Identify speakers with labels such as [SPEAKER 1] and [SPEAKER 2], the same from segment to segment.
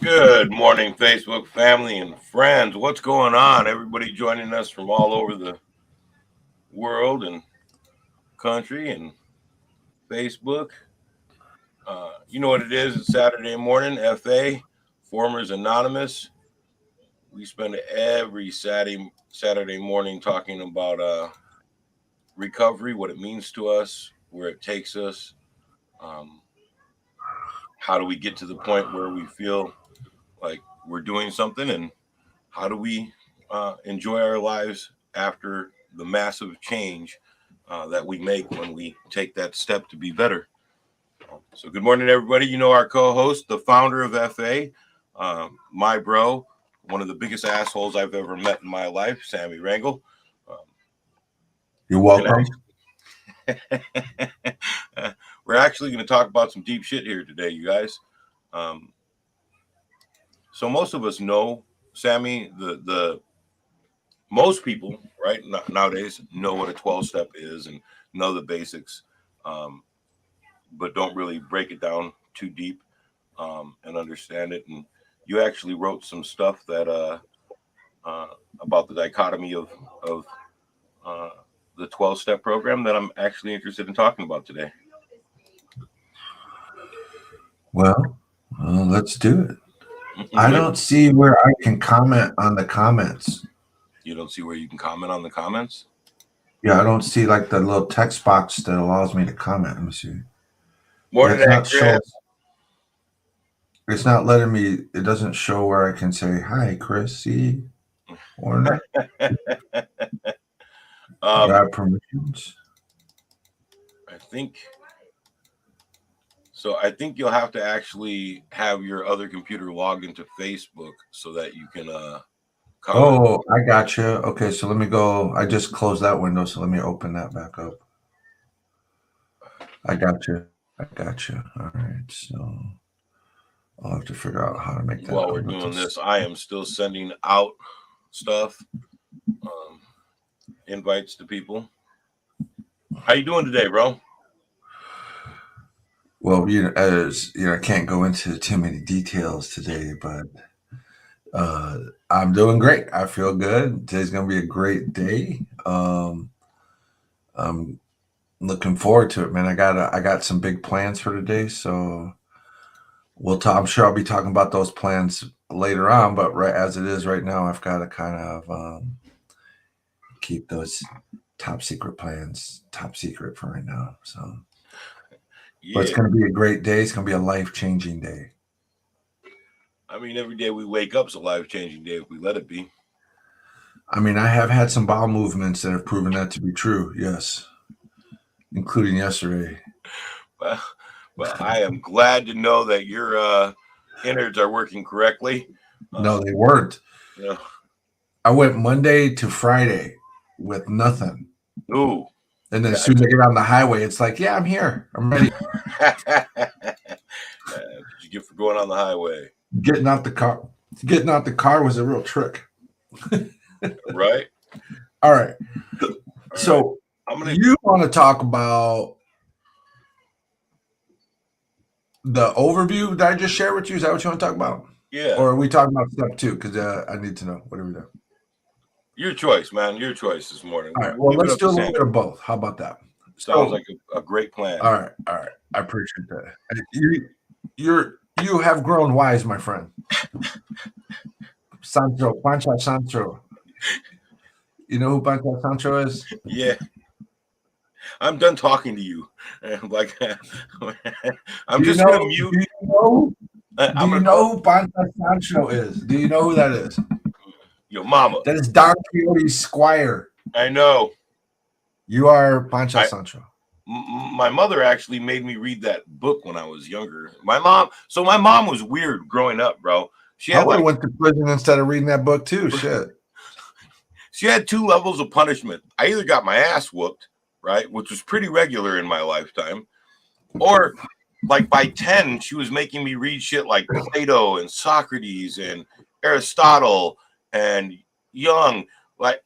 [SPEAKER 1] Good morning, Facebook family and friends. What's going on? Everybody joining us from all over the world and country and Facebook. You know what it is? It's Saturday morning, FA, Formers Anonymous. We spend every Saturday morning talking about recovery, what it means to us, where it takes us. Um, how do we get to the point where we feel like we're doing something, and how do we enjoy our lives after the massive change that we make when we take that step to be better. So good morning, everybody. You know our co-host, the founder of FA, my bro, one of the biggest assholes I've ever met in my life, Sammy Rangel.
[SPEAKER 2] You're welcome.
[SPEAKER 1] We're actually going to talk about some deep shit here today, you guys. So most of us know, Sammy, the most people, right, nowadays know what a 12-step is and know the basics, but don't really break it down too deep and understand it. And you actually wrote some stuff that about the dichotomy of the 12-step program that I'm actually interested in talking about today.
[SPEAKER 2] Well, let's do it. I don't see where I can comment on the comments.
[SPEAKER 1] You don't see where you can comment on the comments?
[SPEAKER 2] Yeah, I don't see like the little text box that allows me to comment. Let me see.
[SPEAKER 1] Morning, Chris.
[SPEAKER 2] It's not letting me. It doesn't show where I can say hi, Chris. See, or got permissions.
[SPEAKER 1] I think so. I think you'll have to actually have your other computer logged into Facebook so that you can.
[SPEAKER 2] Oh, I got you. Okay, so let me go. I just closed that window, so let me open that back up. I got you. All right, so I'll have to figure out how to make that.
[SPEAKER 1] While we're doing this, I am still sending out stuff, invites to people. How you doing today, bro?
[SPEAKER 2] Well, as you know, I can't go into too many details today, but I'm doing great. I feel good. Today's going to be a great day. I'm looking forward to it, man. I got some big plans for today, so we'll talk. I'm sure I'll be talking about those plans later on, but right as it is right now, I've got to kind of keep those top secret plans top secret for right now. So, yeah. But it's going to be a great day. It's going to be a life-changing day.
[SPEAKER 1] I mean, every day we wake up is a life-changing day if we let it be.
[SPEAKER 2] I mean, I have had some bowel movements that have proven that to be true. Yes, including yesterday.
[SPEAKER 1] Well, I am glad to know that your innards are working correctly.
[SPEAKER 2] No, they weren't.
[SPEAKER 1] No.
[SPEAKER 2] I went Monday to Friday with nothing.
[SPEAKER 1] Ooh.
[SPEAKER 2] And then as soon as I get on the highway, it's like, yeah, I'm here. I'm ready.
[SPEAKER 1] What did you get for going on the highway?
[SPEAKER 2] Getting out the car was a real trick.
[SPEAKER 1] Right.
[SPEAKER 2] All right. So you want to talk about the overview that I just shared with you? Is that what you want to talk about?
[SPEAKER 1] Yeah.
[SPEAKER 2] Or are we talking about step 2? Because I need to know. What are we doing?
[SPEAKER 1] Your choice, man. Your choice this morning.
[SPEAKER 2] All right. Well, let's do a little bit of both. How about that?
[SPEAKER 1] Sounds like a great plan.
[SPEAKER 2] All right. I appreciate that. You have grown wise, my friend. Pancha Sancho. You know who Pancha Sancho is?
[SPEAKER 1] Yeah. I'm done talking to you. Like, I'm just going to mute.
[SPEAKER 2] Do you know who Pancha Sancho is? Do you know who that is?
[SPEAKER 1] Your mama.
[SPEAKER 2] That is Don Quixote's squire.
[SPEAKER 1] I know.
[SPEAKER 2] You are Pancha Sancho.
[SPEAKER 1] My mother actually made me read that book when I was younger. My mom was weird growing up, bro.
[SPEAKER 2] I went to prison instead of reading that book too. Shit.
[SPEAKER 1] She had 2 levels of punishment. I either got my ass whooped, right, which was pretty regular in my lifetime, or like by 10, she was making me read shit like Plato and Socrates and Aristotle and Young,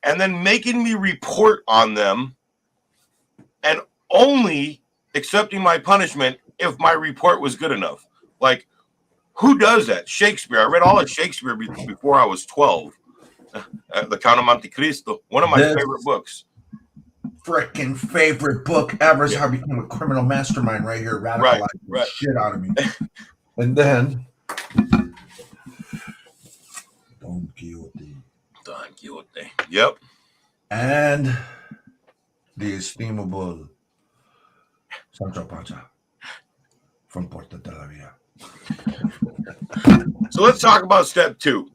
[SPEAKER 1] and then making me report on them, and only accepting my punishment if my report was good enough. Like, Who does that? Shakespeare. I read all of Shakespeare before I was 12. The Count of Monte Cristo, one of my
[SPEAKER 2] This
[SPEAKER 1] favorite books.
[SPEAKER 2] freaking favorite book ever is
[SPEAKER 1] Yeah.
[SPEAKER 2] how I became a criminal mastermind right here,
[SPEAKER 1] Right,
[SPEAKER 2] radicalizing the
[SPEAKER 1] right.
[SPEAKER 2] shit out of me. And then Don Quixote.
[SPEAKER 1] Don Quixote. Yep.
[SPEAKER 2] And the estimable Sancho Panza from Puerto de la Villa.
[SPEAKER 1] So let's talk about step 2.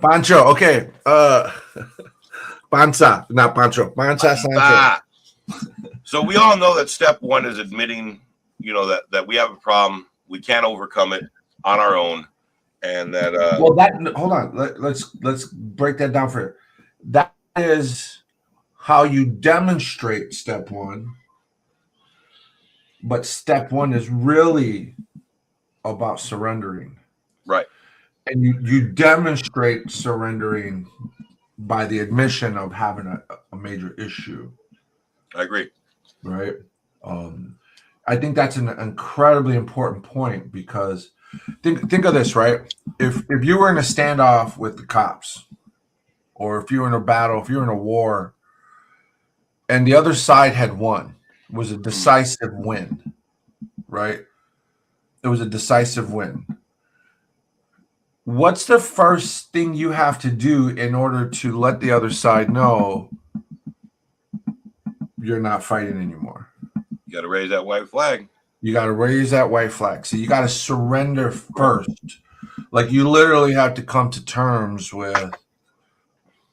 [SPEAKER 2] Pancho, okay. Panza, not Pancho. Panza Sancho.
[SPEAKER 1] So we all know that step 1 is admitting, that we have a problem, we can't overcome it on our own, and that.
[SPEAKER 2] Well, hold on. Let's break that down for you. That is how you demonstrate step 1, but step 1 is really about surrendering.
[SPEAKER 1] Right.
[SPEAKER 2] And you demonstrate surrendering by the admission of having a major issue.
[SPEAKER 1] I agree.
[SPEAKER 2] Right. I think that's an incredibly important point because think of this, right? If you were in a standoff with the cops, or if you were in a battle, if you were in a war, and the other side had won, it was a decisive win, right? It was a decisive win. What's the first thing you have to do in order to let the other side know you're not fighting anymore?
[SPEAKER 1] You got to raise that white flag.
[SPEAKER 2] You got to raise that white flag. So you got to surrender first. Like you literally have to come to terms with,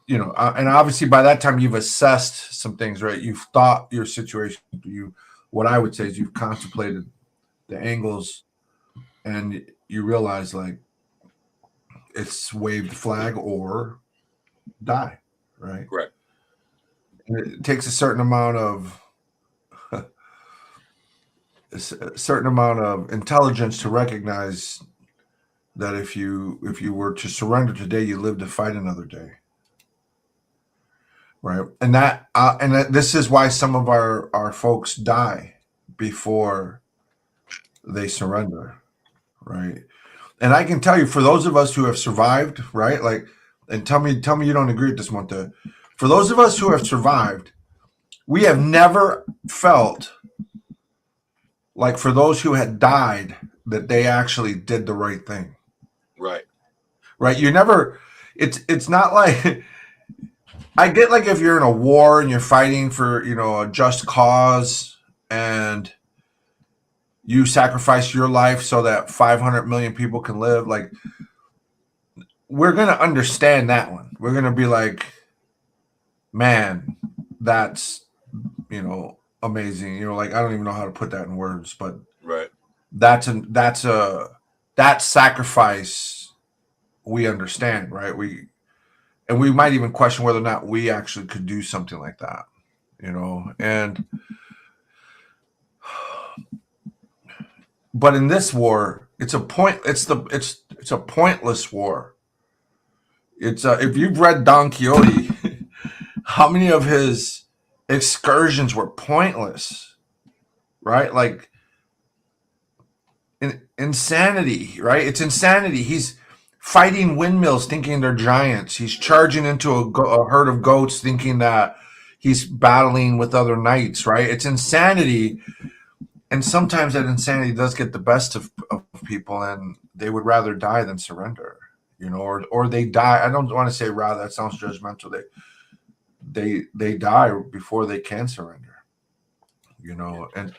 [SPEAKER 2] and obviously by that time you've assessed some things, right? You've thought your situation. What I would say is you've contemplated the angles, and you realize like it's wave the flag or die, right?
[SPEAKER 1] Correct.
[SPEAKER 2] And it takes a certain amount of intelligence to recognize that if you were to surrender today, you live to fight another day, right? And that this is why some of our folks die before they surrender, right? And I can tell you, for those of us who have survived, right? Like, and tell me you don't agree with this, Monte. For those of us who have survived, we have never felt like for those who had died that they actually did the right thing.
[SPEAKER 1] Right.
[SPEAKER 2] Right. You never. It's not like. I get like if you're in a war and you're fighting for a just cause and you sacrifice your life so that 500 million people can live, like we're going to understand that one. We're going to be like, man, that's, amazing. Like, I don't even know how to put that in words, but
[SPEAKER 1] right.
[SPEAKER 2] That sacrifice we understand, right? We might even question whether or not we actually could do something like that, and but in this war, it's a pointless war. It's if you've read Don Quixote, how many of his excursions were pointless, right? Like insanity, right? It's insanity. He's fighting windmills thinking they're giants. He's charging into a herd of goats thinking that he's battling with other knights, right? It's insanity. And sometimes that insanity does get the best of people, and they would rather die than surrender, or they die. I don't want to say rather, that sounds judgmental. They die before they can surrender, and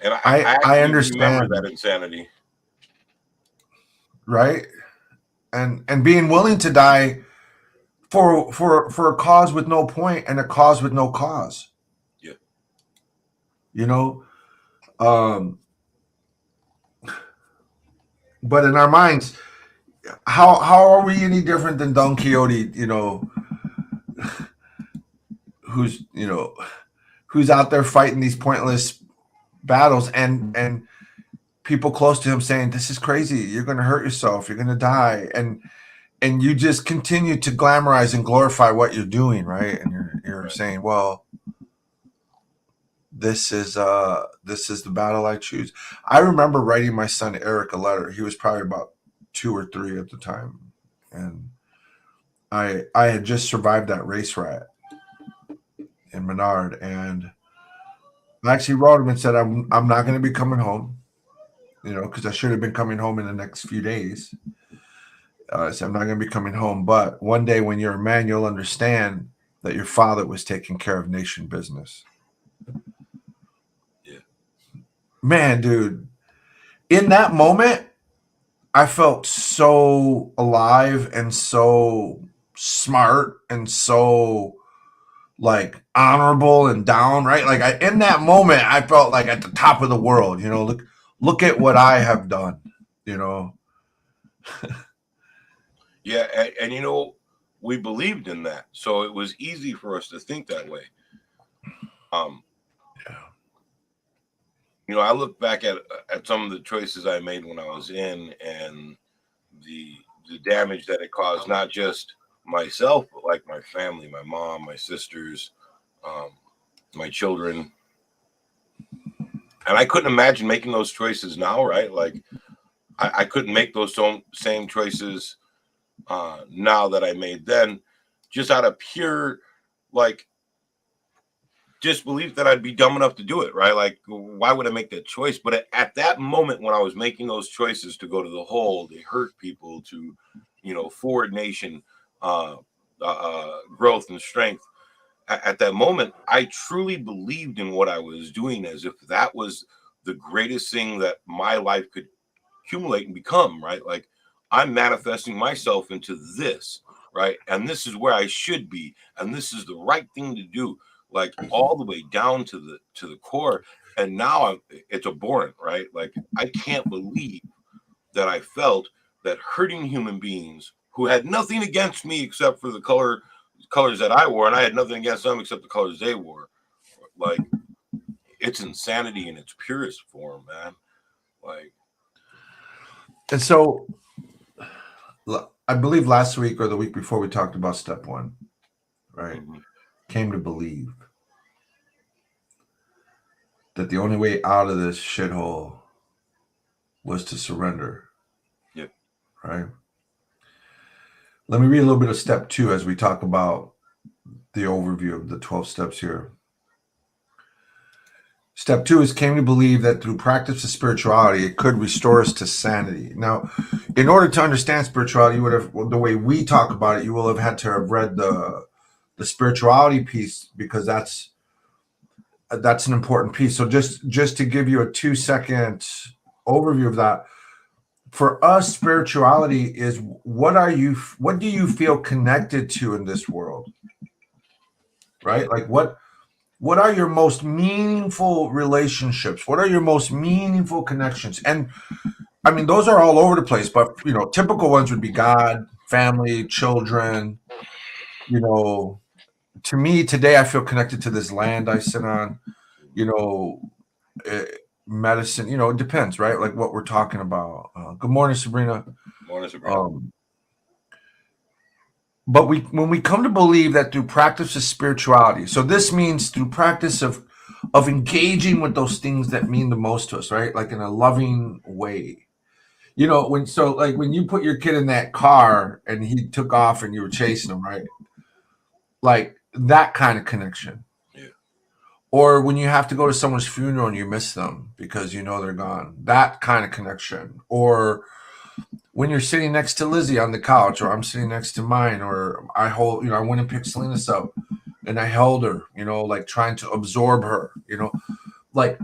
[SPEAKER 2] I understand
[SPEAKER 1] remember that insanity.
[SPEAKER 2] Right. And being willing to die for a cause with no point and a cause with no cause.
[SPEAKER 1] Yeah.
[SPEAKER 2] But in our minds, how are we any different than Don Quixote, who's out there fighting these pointless battles and people close to him saying, this is crazy, you're going to hurt yourself, you're going to die, and you just continue to glamorize and glorify what you're doing, right? And you're saying, well, this is the battle I choose. I remember writing my son Eric a letter. He was probably about 2 or 3 at the time, and I had just survived that race riot in Menard, and I actually wrote him and said I'm not going to be coming home, because I should have been coming home in the next few days. I said I'm not going to be coming home, but one day when you're a man, you'll understand that your father was taking care of nation business.
[SPEAKER 1] Yeah.
[SPEAKER 2] Man, dude, in that moment, I felt so alive and so smart and so like honorable and down, right? Like in that moment, I felt like at the top of the world. Look at what I have done. You know,
[SPEAKER 1] Yeah, and we believed in that, so it was easy for us to think that way. Um,
[SPEAKER 2] yeah,
[SPEAKER 1] I look back at some of the choices I made when I was in, and the the damage that it caused, not just myself, but like my family, my mom, my sisters, um, my children. And I couldn't imagine making those choices now, right? Like I couldn't make those same choices now that I made then, just out of pure like disbelief that I'd be dumb enough to do it, right? Like, why would I make that choice? But at that moment when I was making those choices to go to the hole, to hurt people, to, forward nation growth and strength, at that moment, I truly believed in what I was doing as if that was the greatest thing that my life could accumulate and become, right? Like, I'm manifesting myself into this, right? And this is where I should be, and this is the right thing to do, like all the way down to the core. And now it's abhorrent, right? Like, I can't believe that I felt that hurting human beings who had nothing against me except for the colors that I wore, and I had nothing against them except the colors they wore. Like, it's insanity in its purest form, man. Like,
[SPEAKER 2] and so I believe last week or the week before we talked about step one, right?
[SPEAKER 1] mhm.
[SPEAKER 2] Came to believe that the only way out of this shithole was to surrender,
[SPEAKER 1] Yeah,
[SPEAKER 2] right? Let me read a little bit of step two as we talk about the overview of the 12 steps here. Step two is came to believe that through practice of spirituality, it could restore us to sanity. Now, in order to understand spirituality, you would have, the way we talk about it, you will have had to have read the spirituality piece, because that's an important piece. So just to give you a 2-second overview of that, for us, spirituality is what do you feel connected to in this world, right? Like what are your most meaningful relationships? What are your most meaningful connections? And I mean, those are all over the place, but typical ones would be God, family, children. You know, to me today, I feel connected to this land I sit on. You know, eh, medicine. It depends, right? Like what we're talking about. Good morning, Sabrina.
[SPEAKER 1] Morning, Sabrina.
[SPEAKER 2] Um, but when we come to believe that through practice of spirituality, so this means through practice of engaging with those things that mean the most to us, right? Like in a loving way. When you put your kid in that car and he took off and you were chasing him, right? Like that kind of connection.
[SPEAKER 1] Yeah,
[SPEAKER 2] Or when you have to go to someone's funeral and you miss them because they're gone. That kind of connection. Or when you're sitting next to Lizzie on the couch, or I'm sitting next to mine, or I went and picked Selena's up and I held her, like trying to absorb her, like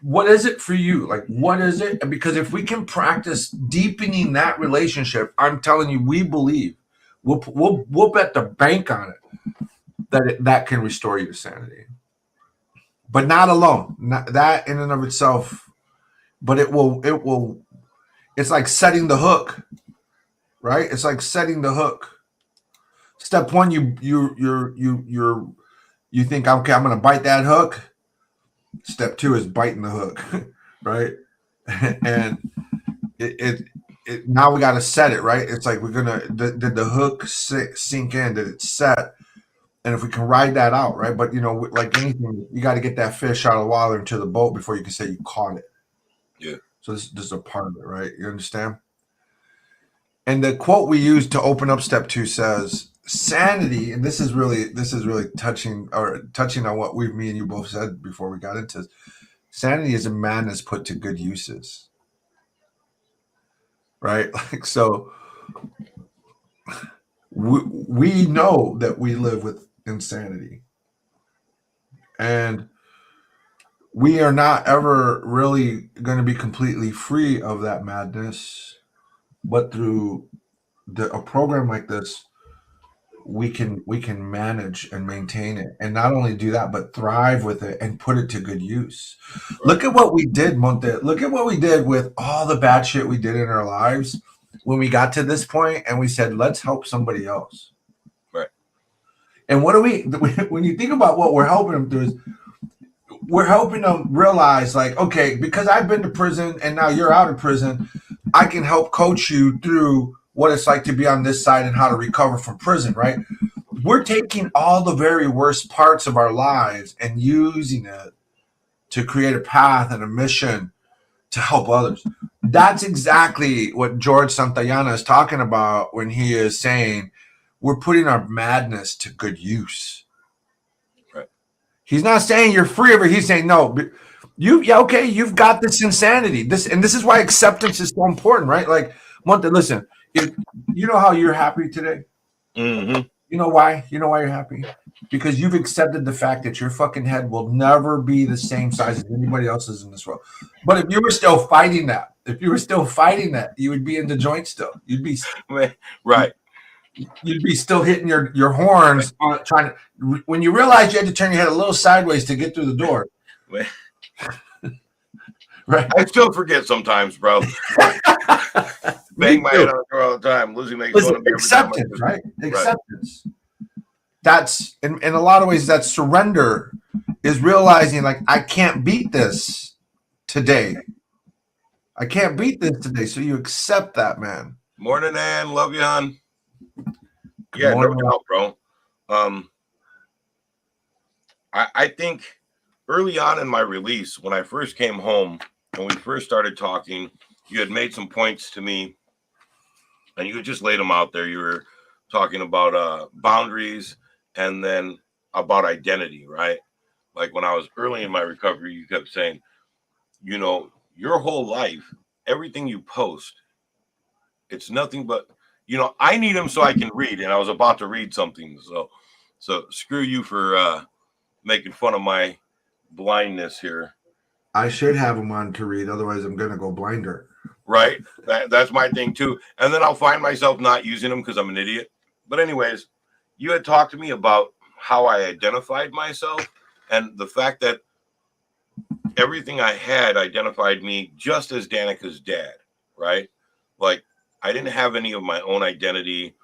[SPEAKER 2] what is it for you? Like, what is it? Because if we can practice deepening that relationship, I'm telling you, we believe we'll bet the bank on it that can restore you to sanity, but not alone. Not that in and of itself, but it will. It's like setting the hook, right? It's like setting the hook. Step one, you think, okay, I'm going to bite that hook. Step two is biting the hook, right? And it, it now we got to set it, right? It's like we're gonna did the hook sink in? Did it set? And if we can ride that out, right? But like anything, you got to get that fish out of the water into the boat before you can say you caught it.
[SPEAKER 1] Yeah.
[SPEAKER 2] So this is a part of it, right? You understand? And the quote we use to open up step 2 says, "Sanity," and this is really touching on what me and you both said before we got into this. Sanity is a madness put to good uses, right? Like so, we know that we live with insanity, and we are not ever really going to be completely free of that madness. But through a program like this, we can manage and maintain it, and not only do that, but thrive with it and put it to good use.
[SPEAKER 1] Right.
[SPEAKER 2] Look at what we did, Monte. Look at what we did with all the bad shit we did in our lives when we got to this point, and we said, "Let's help somebody else."
[SPEAKER 1] Right.
[SPEAKER 2] And what do we? When you think about what we're helping them do, is we're helping them realize, like, okay, because I've been to prison and now you're out of prison, I can help coach you through what it's like to be on this side and how to recover from prison, right? We're taking all the very worst parts of our lives and using it to create a path and a mission to help others. That's exactly what George Santayana is talking about when he is saying we're putting our madness to good use.
[SPEAKER 1] Right.
[SPEAKER 2] He's not saying you're free of it. He's saying no. Okay, you've got this insanity. This is why acceptance is so important, right? Like, listen, if you know how you're happy today,
[SPEAKER 1] Mm-hmm.
[SPEAKER 2] you know why? You know why you're happy? Because you've accepted the fact that your fucking head will never be the same size as anybody else's in this world. But if you were still fighting that, you would be in the joint still.
[SPEAKER 1] Right.
[SPEAKER 2] You'd be still hitting your horns trying to. When you realize you had to turn your head a little sideways to get through the door, right?
[SPEAKER 1] I still forget sometimes, bro. Bang my head on the door all the time. Lizzie makes fun of me every time.
[SPEAKER 2] Acceptance, right? Acceptance. That's in a lot of ways, that surrender is realizing, like, I can't beat this today. I can't beat this today. So you accept that, man.
[SPEAKER 1] Morning, Ann. Love you, hon.
[SPEAKER 2] Good
[SPEAKER 1] Yeah,
[SPEAKER 2] morning.
[SPEAKER 1] no doubt, bro. I think early on in my release, when I first came home and we first started talking, you had made some points to me and you had just laid them out there. You were talking about boundaries and then about identity, right? Like when I was early in my recovery, you kept saying, your whole life, everything you post, it's nothing but, I need them so I can read. And I was about to read something. So screw you for making fun of my blindness here.
[SPEAKER 2] I should have them on to read. Otherwise, I'm going to go blinder.
[SPEAKER 1] Right. That's my thing, too. And then I'll find myself not using them because I'm an idiot. But anyways, you had talked to me about how I identified myself and the fact that everything I had identified me just as Danica's dad, right? Like, I didn't have any of my own identity,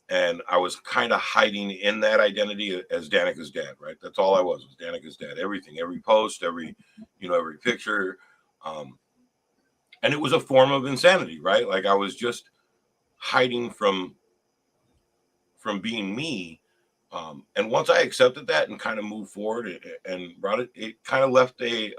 [SPEAKER 1] and I was kind of hiding in that identity as Danica's dad, right? That's all I was Danica's dad. Everything, every post, every picture. And it was a form of insanity, right? Like I was just hiding from being me. And once I accepted that and kind of moved forward and brought it kind of left it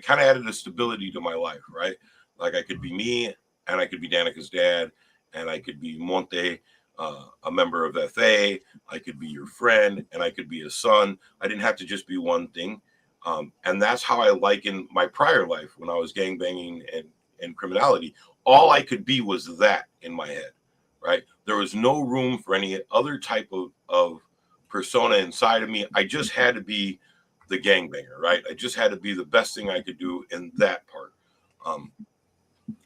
[SPEAKER 1] kind of added a stability to my life, right? Like I could be me and I could be Danica's dad and I could be Monte, a member of FA. I could be your friend and I could be a son. I didn't have to just be one thing. And that's how I liken my prior life when I was gangbanging and criminality. All I could be was that in my head, right? There was no room for any other type of persona inside of me. I just had to be the gangbanger, right? I just had to be the best thing I could do in that part.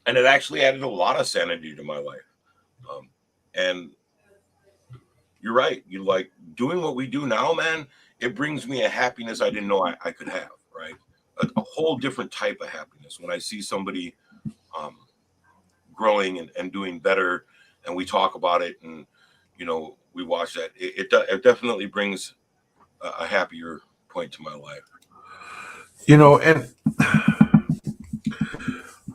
[SPEAKER 1] And it actually added a lot of sanity to my life. And you're right. You like doing what we do now, man. It brings me a happiness I didn't know I could have, right? A whole different type of happiness when I see somebody growing and doing better and we talk about it and we watch that. It definitely brings a happier point to my life.
[SPEAKER 2] And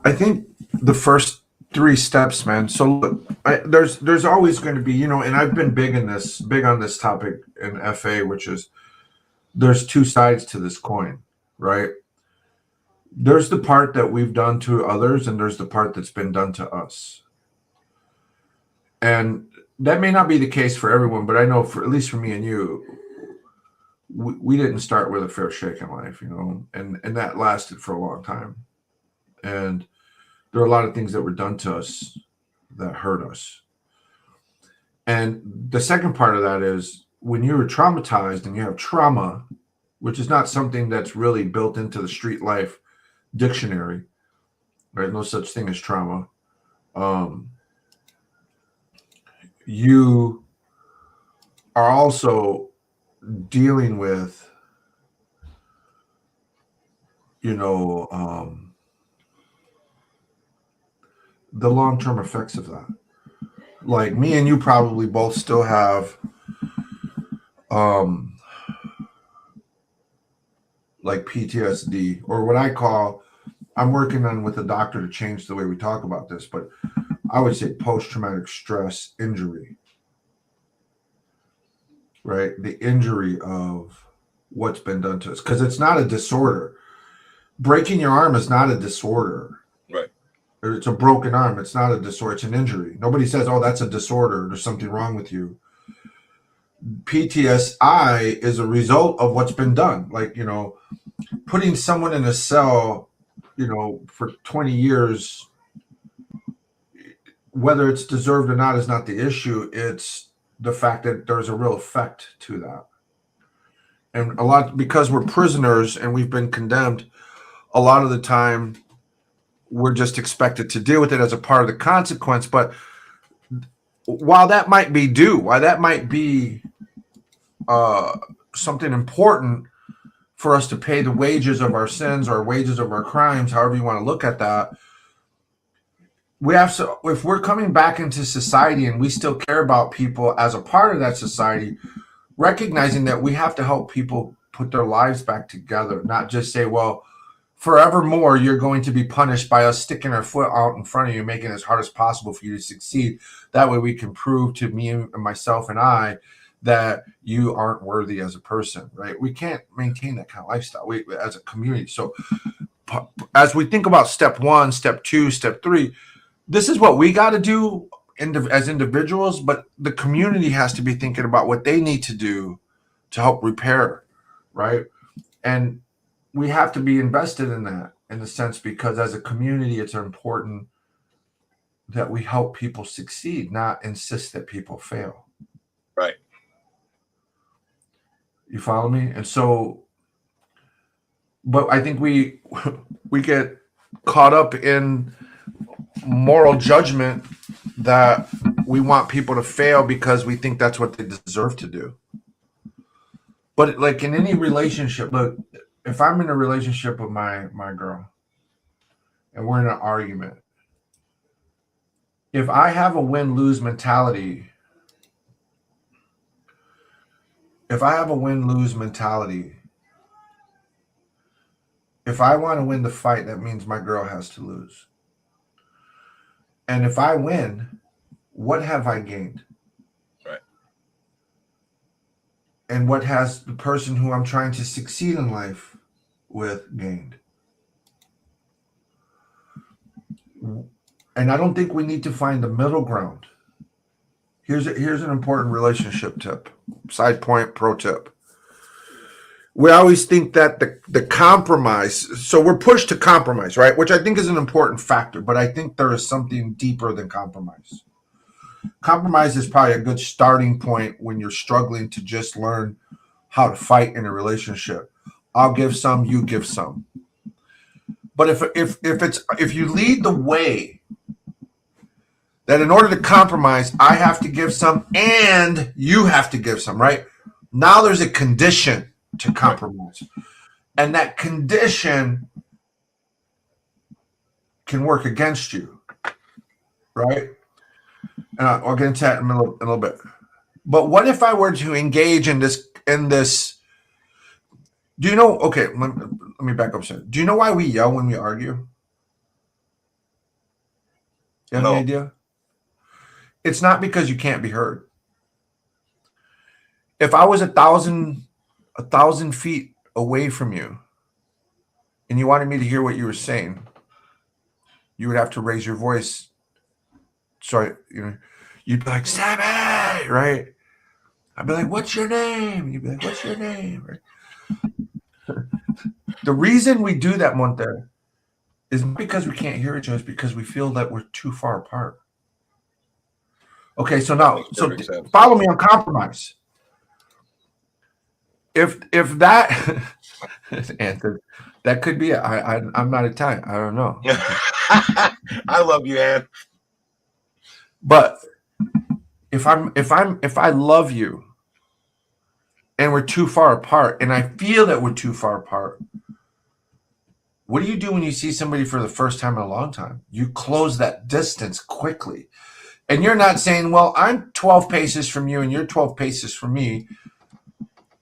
[SPEAKER 2] I think the first 3 steps, man. So look, there's always going to be, and I've been big on this topic in FA, which is there's two sides to this coin, right? There's the part that we've done to others, and there's the part that's been done to us. And that may not be the case for everyone, but I know for at least for me and you, we didn't start with a fair shake in life, and that lasted for a long time. And there are a lot of things that were done to us that hurt us. And the second part of that is when you're traumatized and you have trauma, which is not something that's really built into the street life dictionary, right? No such thing as trauma. You are also dealing with, the long-term effects of that. Like me and you probably both still have like PTSD, or what I call, I'm working on with a doctor to change the way we talk about this, but I would say post-traumatic stress injury, right? The injury of what's been done to us, because it's not a disorder. Breaking your arm is not a disorder.
[SPEAKER 1] Right.
[SPEAKER 2] It's a broken arm. It's not a disorder. It's an injury. Nobody says, oh, that's a disorder. There's something wrong with you. PTSI is a result of what's been done. Like, putting someone in a cell, for 20 years, whether it's deserved or not is not the issue. It's the fact that there's a real effect to that. And a lot, because we're prisoners and we've been condemned, a lot of the time we're just expected to deal with it as a part of the consequence. But while that might be something important for us to pay the wages of our sins or wages of our crimes, however you want to look at that, we have to, if we're coming back into society and we still care about people as a part of that society, recognizing that we have to help people put their lives back together, not just say, well, forevermore, you're going to be punished by us sticking our foot out in front of you, making it as hard as possible for you to succeed. That way we can prove to me and myself and I that you aren't worthy as a person, right? We can't maintain that kind of lifestyle as a community. So as we think about step 1, step 2, step 3, this is what we got to do as individuals, but the community has to be thinking about what they need to do to help repair, right? And we have to be invested in that, in a sense, because as a community, it's important that we help people succeed, not insist that people fail.
[SPEAKER 1] Right.
[SPEAKER 2] You follow me? And so, but I think we get caught up in moral judgment that we want people to fail because we think that's what they deserve to do. But like in any relationship, look, if I'm in a relationship with my girl and we're in an argument, if I have a win-lose mentality, if I want to win the fight, that means my girl has to lose. And if I win, what have I gained?
[SPEAKER 1] Right.
[SPEAKER 2] And what has the person who I'm trying to succeed in life with gained? And I don't think we need to find the middle ground. Here's an important relationship tip, side point, pro tip. We always think that the compromise, so we're pushed to compromise, right? Which I think is an important factor, but I think there is something deeper than compromise. Compromise is probably a good starting point when you're struggling to just learn how to fight in a relationship. I'll give some, you give some. But if you lead the way that in order to compromise, I have to give some and you have to give some, right? Now there's a condition to compromise. And that condition can work against you, right? And I'll get into that in a little bit. But what if I were to engage in this? Do you know? Okay, let me back up a second. Do you know why we yell when we argue? You have any
[SPEAKER 1] No.
[SPEAKER 2] idea? It's not because you can't be heard. If I was a thousand feet away from you and you wanted me to hear what you were saying, you would have to raise your voice. So you'd be like, Sammy, right? I'd be like, what's your name? You'd be like, what's your name? Right? The reason we do that, Monte, is not because we can't hear each other, it's because we feel that we're too far apart. Okay, so
[SPEAKER 1] That
[SPEAKER 2] now,
[SPEAKER 1] makes
[SPEAKER 2] so
[SPEAKER 1] perfect sense.
[SPEAKER 2] follow me on compromise. If that, Anthony, that could be it. I'm not Italian. I don't know.
[SPEAKER 1] I love you, Ann.
[SPEAKER 2] But if I love you and we're too far apart, and I feel that we're too far apart, what do you do when you see somebody for the first time in a long time? You close that distance quickly. And you're not saying, well, I'm 12 paces from you and you're 12 paces from me.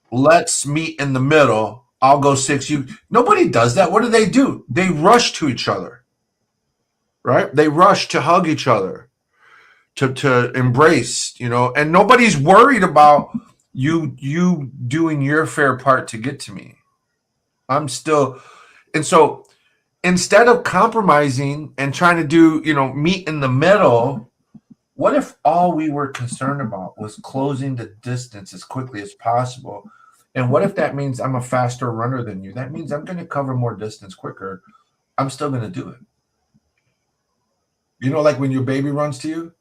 [SPEAKER 2] Let's meet in the middle. I'll go 6. Nobody does that. What do? They rush to each other, right? They rush to hug each other, to embrace, and nobody's worried about you doing your fair part to get to me. I'm still, and so instead of compromising and trying to do, meet in the middle, what if all we were concerned about was closing the distance as quickly as possible? And what if that means I'm a faster runner than you? That means I'm going to cover more distance quicker. I'm still going to do it. Like when your baby runs to you,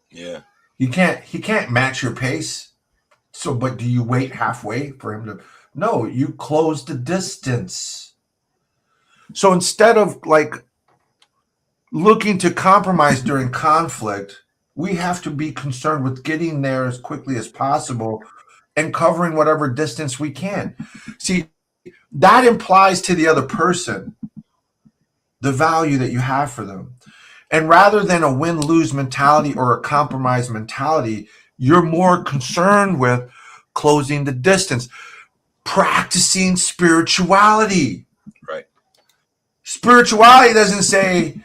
[SPEAKER 1] Yeah.
[SPEAKER 2] he can't match your pace. So, but do you wait halfway for him to? No, you close the distance. So instead of looking to compromise during conflict, we have to be concerned with getting there as quickly as possible and covering whatever distance we can. See, that implies to the other person the value that you have for them. And rather than a win-lose mentality or a compromise mentality, you're more concerned with closing the distance, practicing spirituality.
[SPEAKER 1] Right.
[SPEAKER 2] Spirituality doesn't say,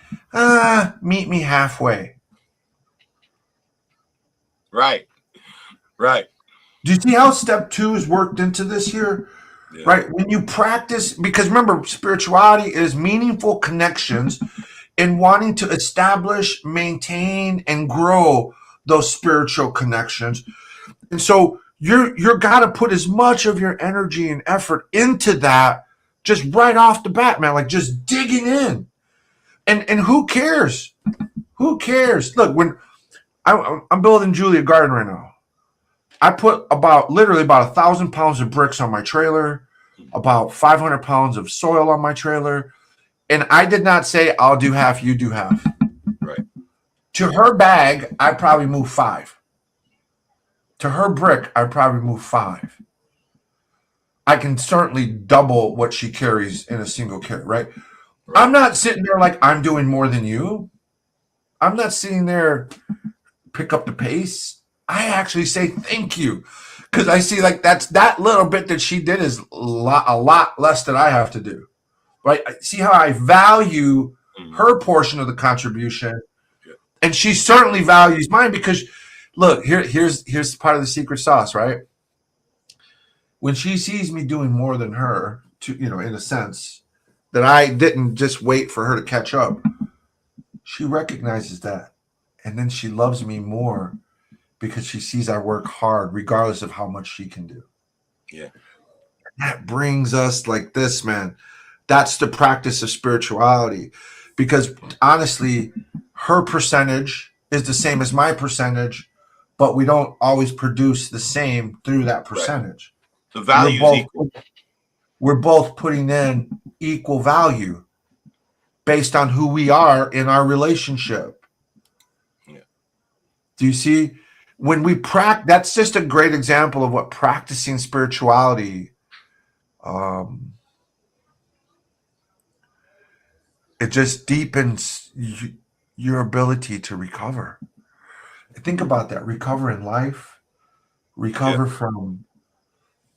[SPEAKER 2] meet me halfway.
[SPEAKER 1] Right. Right.
[SPEAKER 2] Do you see how step 2 is worked into this here?
[SPEAKER 1] Yeah.
[SPEAKER 2] Right? When you practice, because remember, spirituality is meaningful connections and wanting to establish, maintain, and grow those spiritual connections. And so you're got to put as much of your energy and effort into that just right off the bat, man, like just digging in. And who cares? Who cares? Look, when I'm building Julia Garden right now, I put literally about 1,000 pounds of bricks on my trailer, about 500 pounds of soil on my trailer. And I did not say, I'll do half, you do half.
[SPEAKER 1] Right.
[SPEAKER 2] To her bag, I probably move 5. To her brick, I probably move 5. I can certainly double what she carries in a single carry, right? I'm not sitting there like I'm doing more than you. I'm not sitting there pick up the pace. I actually say thank you because I see that's that little bit that she did is a lot less than I have to do. Right? See how I value her portion of the contribution, and she certainly values mine because look, here's part of the secret sauce, right? When she sees me doing more than her, in a sense, that I didn't just wait for her to catch up, she recognizes that. And then she loves me more because she sees I work hard regardless of how much she can do.
[SPEAKER 1] Yeah.
[SPEAKER 2] That brings us like this, man. That's the practice of spirituality. Because honestly, her percentage is the same as my percentage, but we don't always produce the same through that percentage.
[SPEAKER 1] Right. The value is equal.
[SPEAKER 2] We're both putting in equal value based on who we are in our relationship.
[SPEAKER 1] Yeah.
[SPEAKER 2] Do you see? When we practice, that's just a great example of what practicing spirituality, it just deepens your ability to recover. Think about that. Recover in life, recover from.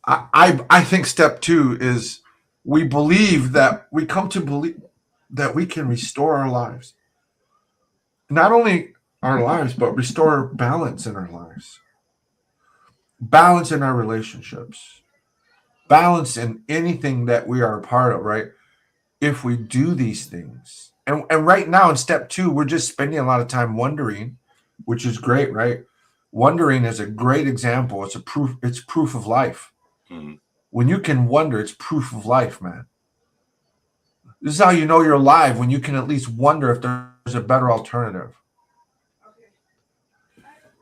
[SPEAKER 2] I think step 2 is we believe that we come to believe that we can restore our lives. not only our lives, but restore balance in our lives, balance in our relationships, balance in anything that we are a part of, right? If we do these things. And right now in step two, we're just spending a lot of time wondering, which is great, right? Wondering is a great example. It's proof of life.
[SPEAKER 1] Mm-hmm.
[SPEAKER 2] When you can wonder, it's proof of life, man. This is how you know you're alive, when you can at least wonder if there's a better alternative.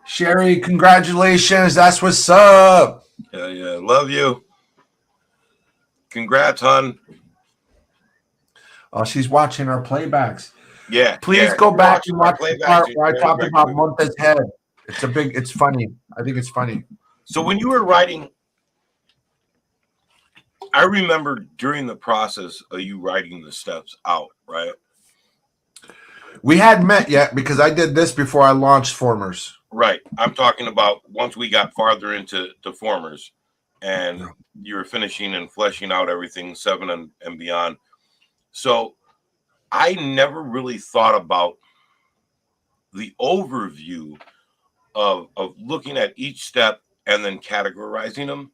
[SPEAKER 2] Sherry, congratulations. That's what's up.
[SPEAKER 1] Yeah, yeah. Love you. Congrats, hon.
[SPEAKER 2] Oh, she's watching our playbacks.
[SPEAKER 1] Yeah,
[SPEAKER 2] Please
[SPEAKER 1] yeah.
[SPEAKER 2] go
[SPEAKER 1] You're
[SPEAKER 2] back
[SPEAKER 1] watching
[SPEAKER 2] and
[SPEAKER 1] our
[SPEAKER 2] watch the
[SPEAKER 1] playbacks
[SPEAKER 2] part
[SPEAKER 1] and
[SPEAKER 2] where I
[SPEAKER 1] sharing
[SPEAKER 2] talked about
[SPEAKER 1] regularly.
[SPEAKER 2] Monte's head. It's funny. I think it's funny.
[SPEAKER 1] So when you were writing, I remember during the process of you writing the steps out, right?
[SPEAKER 2] We hadn't met yet because I did this before I launched Formers.
[SPEAKER 1] Right. I'm talking about once we got farther into the formers and
[SPEAKER 2] Yeah.
[SPEAKER 1] you were finishing and fleshing out everything, seven and beyond. So I never really thought about the overview of looking at each step and then categorizing them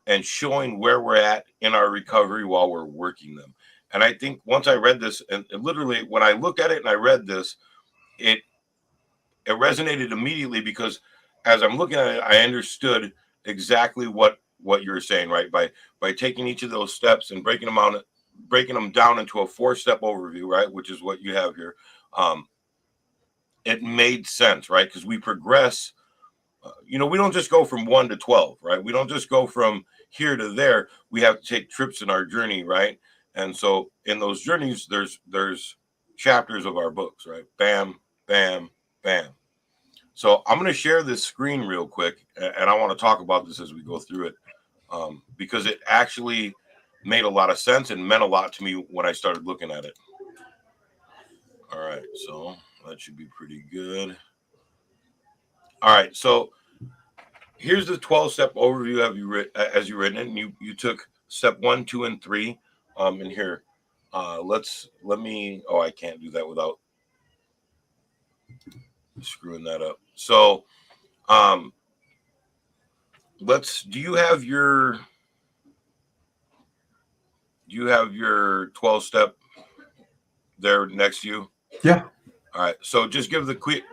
[SPEAKER 1] and showing where we're at in our recovery while we're working them. And I think once I read this, and literally when I look at it and I read this, it it resonated immediately because as I'm looking at it, I understood exactly what you're saying, right? By taking each of those steps and breaking them down into a 4-step overview, right? Which is what you have here. Um, it made sense, right? Because we progress. We don't just go from 1 to 12, right? We don't just go from here to there. We have to take trips in our journey, right? And so in those journeys, there's chapters of our books, right? Bam, bam, bam. So I'm going to share this screen real quick, and I want to talk about this as we go through it, because it actually made a lot of sense and meant a lot to me when I started looking at it. All right, so that should be pretty good. All right, so here's the 12-step overview as you written it. And you took step 1, 2, and 3 in here. Let me. Oh, I can't do that without screwing that up. So um, let's. Do you have your 12-step there next to you?
[SPEAKER 2] Yeah.
[SPEAKER 1] All right. So just give the quick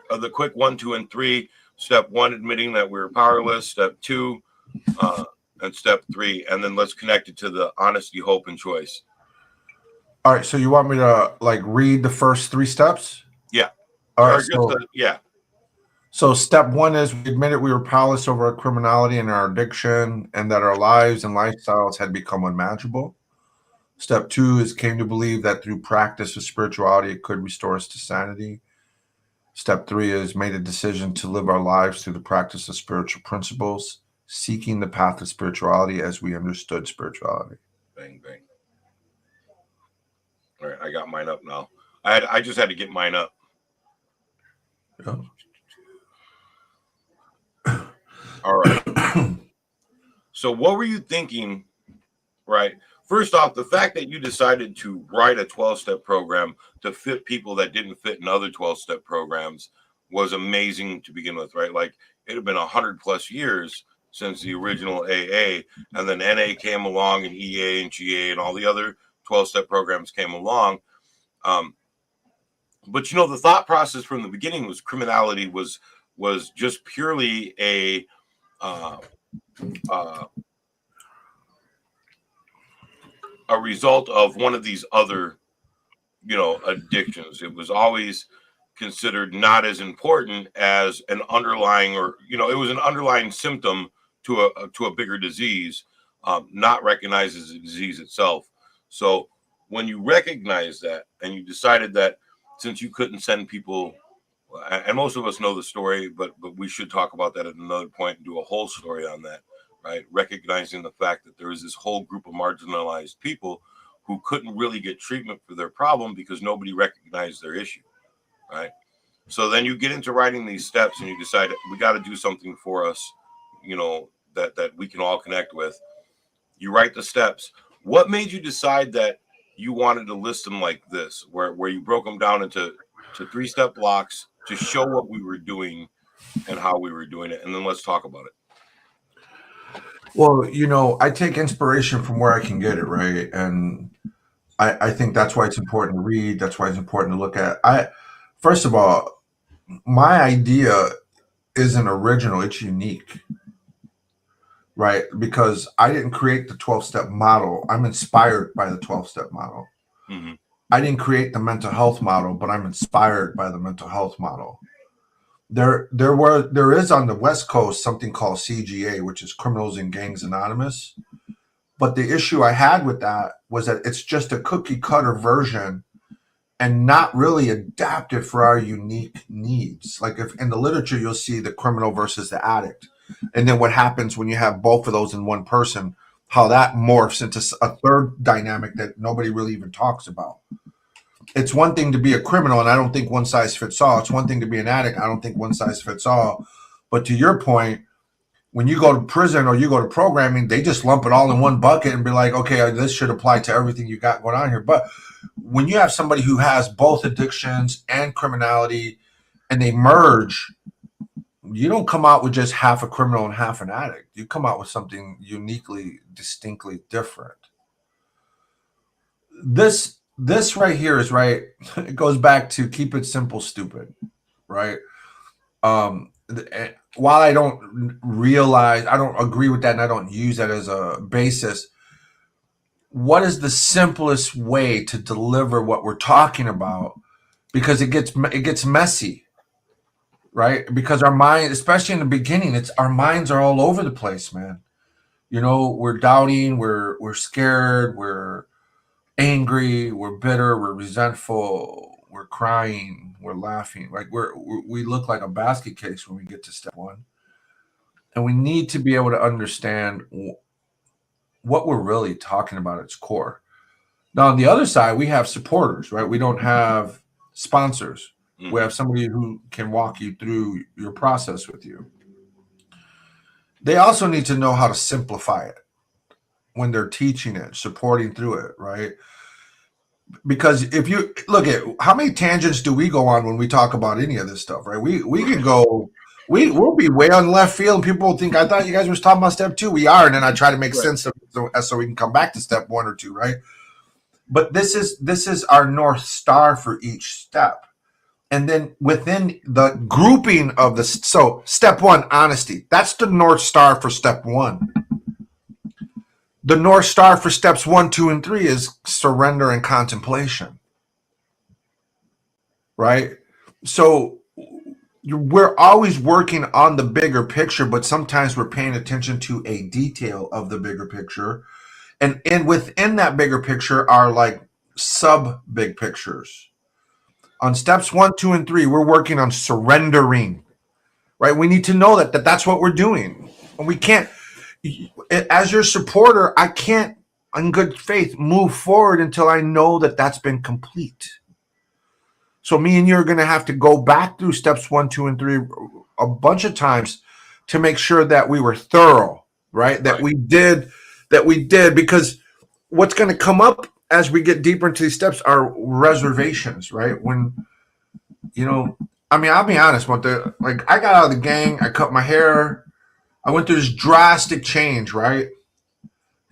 [SPEAKER 1] 1, 2, and 3. Step 1, admitting that we're powerless. Step 2, uh, and step 3, and then let's connect it to the honesty, hope, and choice.
[SPEAKER 2] All right. So you want me to like read the first three steps?
[SPEAKER 1] Yeah.
[SPEAKER 2] All right.
[SPEAKER 1] Or just yeah.
[SPEAKER 2] So step one is we admitted we were powerless over our criminality and our addiction, and that our lives and lifestyles had become unmanageable. Step two is came to believe that through practice of spirituality, it could restore us to sanity. Step three is made a decision to live our lives through the practice of spiritual principles, seeking the path of spirituality as we understood spirituality.
[SPEAKER 1] Bang bang. All right, I got mine up now. I just had to get mine up.
[SPEAKER 2] Yeah.
[SPEAKER 1] All right. So what were you thinking, right? First off, the fact that you decided to write a 12-step program to fit people that didn't fit in other 12-step programs was amazing to begin with, right? Like it had been 100+ years since the original AA, and then NA came along, and EA and GA and all the other 12-step programs came along. Um, but the thought process from the beginning was criminality was just purely uh, uh, a result of one of these other addictions. It was always considered not as important as an underlying, or it was an underlying symptom to a bigger disease, not recognized as a disease itself. So when you recognize that and you decided that since you couldn't send people, and most of us know the story, but we should talk about that at another point and do a whole story on that, right? Recognizing the fact that there is this whole group of marginalized people who couldn't really get treatment for their problem because nobody recognized their issue, right? So then you get into writing these steps and you decide we got to do something for us, that we can all connect with. You write the steps. What made you decide that you wanted to list them like this, where you broke them down into 3-step blocks to show what we were doing and how we were doing it, and then let's talk about it.
[SPEAKER 2] Well, I take inspiration from where I can get it, right? And I think that's why it's important to read. That's why it's important to look at. First of all, my idea isn't original, it's unique, right? Because I didn't create the 12-step model. I'm inspired by the 12-step model.
[SPEAKER 1] Mm-hmm.
[SPEAKER 2] I didn't create the mental health model, but I'm inspired by the mental health model. There is on the West Coast something called CGA, which is Criminals and Gangs Anonymous. But the issue I had with that was that it's just a cookie cutter version and not really adapted for our unique needs. Like if in the literature, you'll see the criminal versus the addict. And then what happens when you have both of those in one person, how that morphs into a third dynamic that nobody really even talks about. It's one thing to be a criminal, and I don't think one size fits all. It's one thing to be an addict. I don't think one size fits all. But to your point, when you go to prison or you go to programming, they just lump it all in one bucket and be like, okay, this should apply to everything you got going on here. But when you have somebody who has both addictions and criminality and they merge, you don't come out with just half a criminal and half an addict. You come out with something uniquely, distinctly different. This right here is right. It goes back to keep it simple, stupid, right? While I don't agree with that and I don't use that as a basis, what is the simplest way to deliver what we're talking about? Because it gets messy, right? Because our mind, especially in the beginning, our minds are all over the place, man. We're doubting, we're scared, we're angry, we're bitter, we're resentful, we're crying, we're laughing. Like we look like a basket case when we get to step one. And we need to be able to understand what we're really talking about at its core. Now, on the other side, we have supporters, right? We don't have sponsors. Mm-hmm. We have somebody who can walk you through your process with you. They also need to know how to simplify it when they're teaching it, supporting through it, right? Because if you look at how many tangents do we go on when we talk about any of this stuff, right? We can go, we'll be way on left field and people will think, I thought you guys were talking about step 2. We are. And then I try to make sense of it so we can come back to step 1 or 2, right? But this is our North Star for each step. And then within the grouping of so step 1, honesty, that's the North Star for step 1. The North Star for steps 1, 2, and 3 is surrender and contemplation, right? So we're always working on the bigger picture, but sometimes we're paying attention to a detail of the bigger picture. And within that bigger picture are like sub big pictures. On steps 1, 2, and 3, we're working on surrendering, right? We need to know that that's what we're doing. And we can't, as your supporter, I can't, in good faith, move forward until I know that that's been complete. So me and you are going to have to go back through steps 1, 2, and 3 a bunch of times to make sure that we were thorough, right? That we did, because what's going to come up as we get deeper into these steps are reservations, right? When, I'll be honest, I got out of the gang, I cut my hair, I went through this drastic change, right?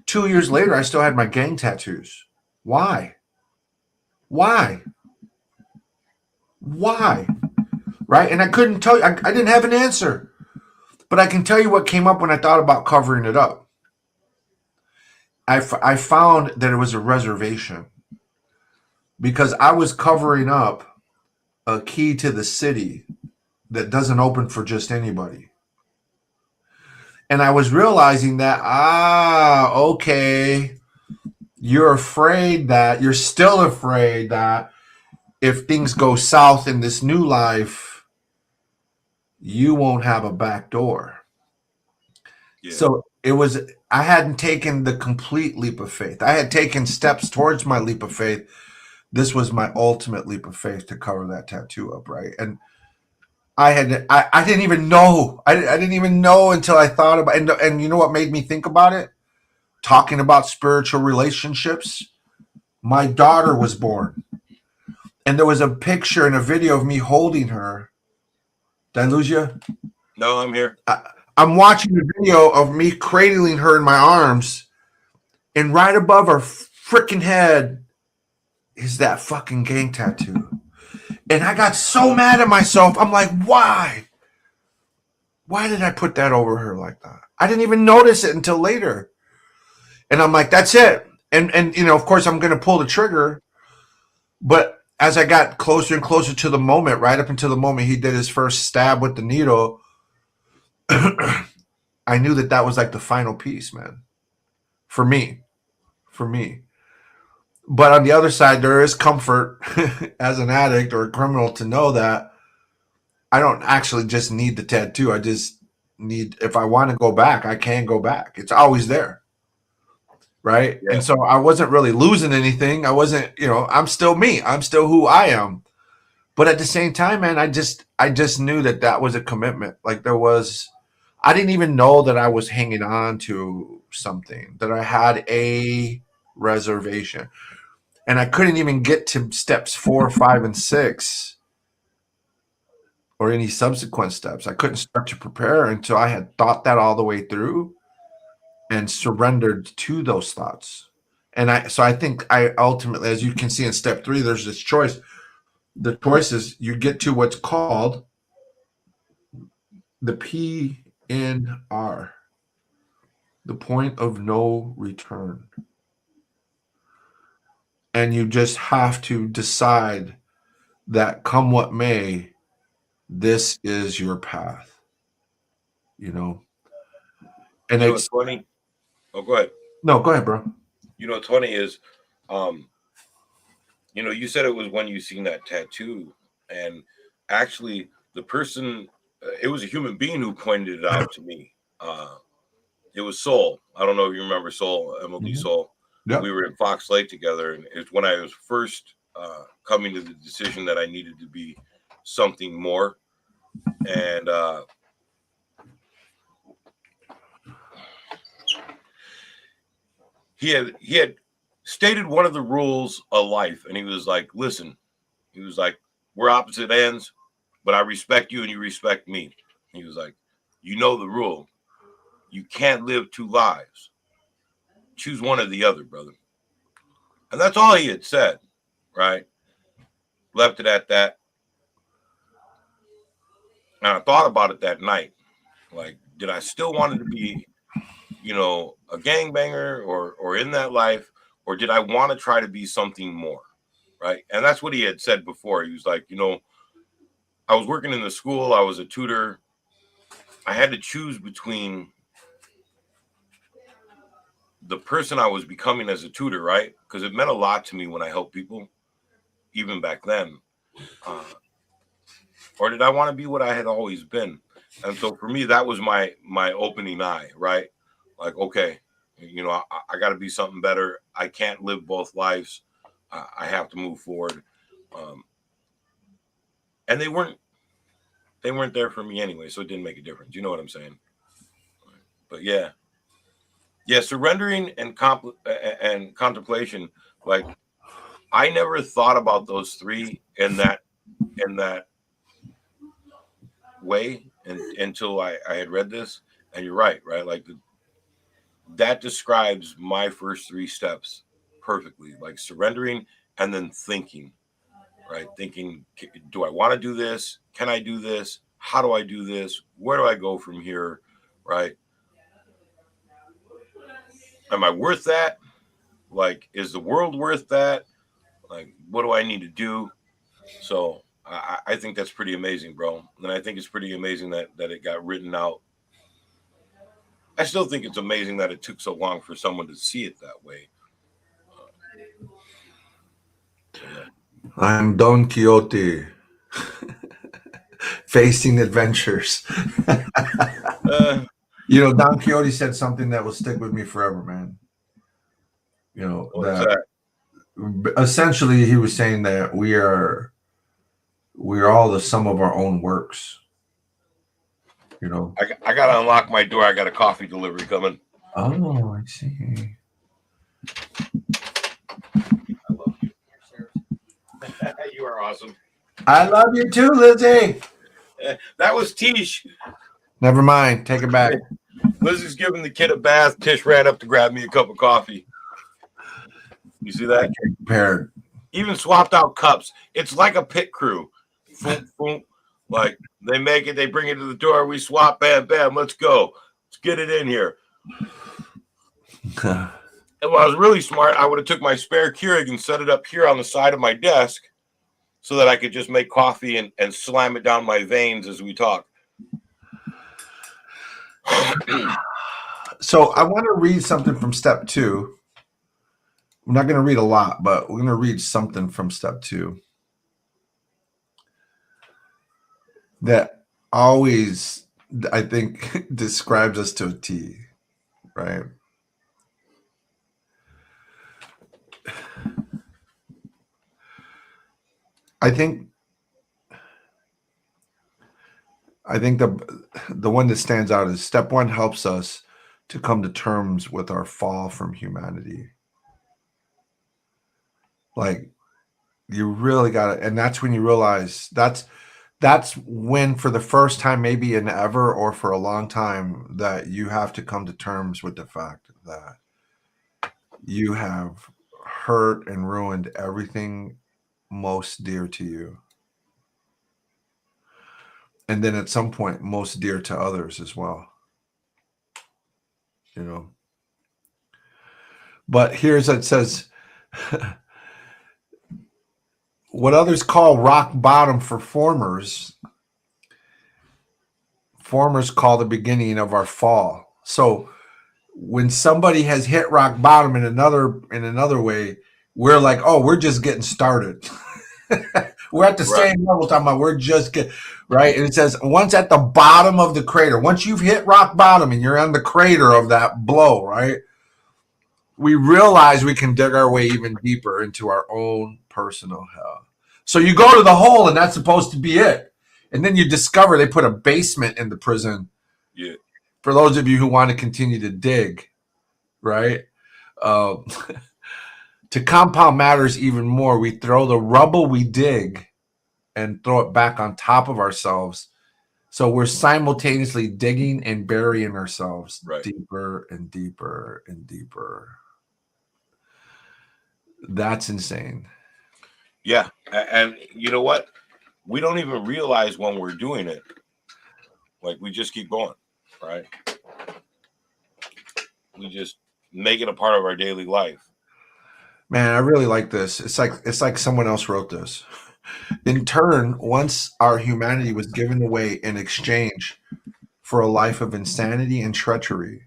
[SPEAKER 2] 2 years later, I still had my gang tattoos. Why? Right? And I couldn't tell you. I didn't have an answer. But I can tell you what came up when I thought about covering it up. I found that it was a reservation because I was covering up a key to the city that doesn't open for just anybody. And I was realizing that, okay, you're still afraid that if things go south in this new life, you won't have a back door. Yeah. So I hadn't taken the complete leap of faith. I had taken steps towards my leap of faith. This was my ultimate leap of faith to cover that tattoo up, right? And I didn't even know. I didn't even know until I thought about it. And you know what made me think about it? Talking about spiritual relationships. My daughter was born. And there was a picture and a video of me holding her. Did I lose you?
[SPEAKER 1] No, I'm here.
[SPEAKER 2] I'm watching the video of me cradling her in my arms, and right above her freaking head is that fucking gang tattoo. And I got so mad at myself. I'm like, why? Why did I put that over her like that? I didn't even notice it until later. And I'm like, that's it. And you know, of course, I'm going to pull the trigger. But as I got closer and closer to the moment, right up until the moment he did his first stab with the needle, I knew that that was like the final piece, man. For me, for me. But on the other side, there is comfort as an addict or a criminal to know that I don't actually just need the tattoo. I just need, if I want to go back, I can go back. It's always there. Right.
[SPEAKER 1] Yeah.
[SPEAKER 2] And so I wasn't really losing anything. I wasn't, you know, I'm still me. I'm still who I am. But at the same time, man, I just knew that that was a commitment. Like there was, I didn't even know that I was hanging on to something, that I had a reservation. And I couldn't even get to steps 4, 5, and 6 or any subsequent steps. I couldn't start to prepare until I had thought that all the way through and surrendered to those thoughts. And I think I ultimately, as you can see in step 3, there's this choice. The choice is you get to what's called the PNR, the point of no return. And you just have to decide that come what may, this is your path, you know? And
[SPEAKER 1] You know what's
[SPEAKER 2] it's,
[SPEAKER 1] funny? Oh, go ahead.
[SPEAKER 2] no, go ahead, bro.
[SPEAKER 1] You know what's funny is, you know, you said it was when you seen that tattoo, and actually, the person, it was a human being who pointed it out to me. It was Soul. I don't know if you remember Soul, MLD
[SPEAKER 2] Mhm.
[SPEAKER 1] Soul.
[SPEAKER 2] Yep.
[SPEAKER 1] We were in Fox Lake together, and it's when I was first coming to the decision that I needed to be something more. And he had stated one of the rules of life, and he was like, "Listen," he was like, "We're opposite ends, but I respect you and you respect me." He was like, "You know the rule. You can't live two lives. Choose one or the other, brother." And that's all he had said, right? Left it at that. And I thought about it that night. Like, did I still want it to be, you know, a gangbanger or in that life, or did I want to try to be something more, right? And that's what he had said before. He was like, you know, I was working in the school, I was a tutor. I had to choose between the person I was becoming as a tutor, right? Because it meant a lot to me when I helped people, even back then. Uh, or did I want to be what I had always been? And so for me, that was my opening eye, right? Like, okay, you know, I got to be something better. I can't live both lives. I have to move forward. Um, and they weren't there for me anyway, so it didn't make a difference. You know what I'm saying? But yeah, yeah, surrendering and contemplation. Like I never thought about those three in that way until I had read this. And you're right, right? Like that describes my first three steps perfectly. Like surrendering and then thinking, right? Thinking, do I want to do this? Can I do this? How do I do this? Where do I go from here? Right? Am I worth that? Like, is the world worth that? Like, what do I need to do? So I think that's pretty amazing, bro. And I think it's pretty amazing that it got written out. I still think it's amazing that it took so long for someone to see it that way. Yeah.
[SPEAKER 2] I'm Don Quixote facing adventures.
[SPEAKER 1] Uh,
[SPEAKER 2] You know, Don Quixote said something that will stick with me forever, man. You know,
[SPEAKER 1] what was
[SPEAKER 2] that
[SPEAKER 1] that?
[SPEAKER 2] essentially he was saying that we are all the sum of our own works, you know.
[SPEAKER 1] I got to unlock my door. I got a coffee delivery coming.
[SPEAKER 2] Oh, I see.
[SPEAKER 1] I love you. You are awesome.
[SPEAKER 2] I love you too, Lizzie.
[SPEAKER 1] That was Tish.
[SPEAKER 2] Never mind. Take it back.
[SPEAKER 1] Lizzie's giving the kid a bath. Tish ran up to grab me a cup of coffee. You see
[SPEAKER 2] I
[SPEAKER 1] that?
[SPEAKER 2] came prepared.
[SPEAKER 1] Even swapped out cups. It's like a pit crew. Boom, boom. Like they make it, they bring it to the door. We swap, bam, bam. Let's go. Let's get it in here. And when I was really smart, I would have took my spare Keurig and set it up here on the side of my desk so that I could just make coffee and slam it down my veins as we talk.
[SPEAKER 2] So I want to read something from step 2. I'm not going to read a lot, but we're going to read something from step 2 that always, I think, describes us to a T, right? I think the one that stands out is step 1 helps us to come to terms with our fall from humanity. Like, you really got to, and that's when you realize that's when, for the first time, maybe in ever or for a long time, that you have to come to terms with the fact that you have hurt and ruined everything most dear to you. And then at some point, most dear to others as well. You know. But here's it says, what others call rock bottom for formers call the beginning of our fall. So when somebody has hit rock bottom in another way, we're like, oh, we're just getting started. We're at the same level talking about we're just getting right. And it says once at the bottom of the crater, once you've hit rock bottom and you're on the crater of that blow, right? We realize we can dig our way even deeper into our own personal hell. So you go to the hole and that's supposed to be it. And then you discover they put a basement in the prison.
[SPEAKER 1] Yeah.
[SPEAKER 2] For those of you who want to continue to dig, right? To compound matters even more, we throw the rubble we dig and throw it back on top of ourselves. So we're simultaneously digging and burying ourselves deeper and deeper and deeper. That's insane.
[SPEAKER 1] Yeah. And you know what? We don't even realize when we're doing it. Like, we just keep going, right? We just make it a part of our daily life.
[SPEAKER 2] Man, I really like this. It's like someone else wrote this. In turn, once our humanity was given away in exchange for a life of insanity and treachery,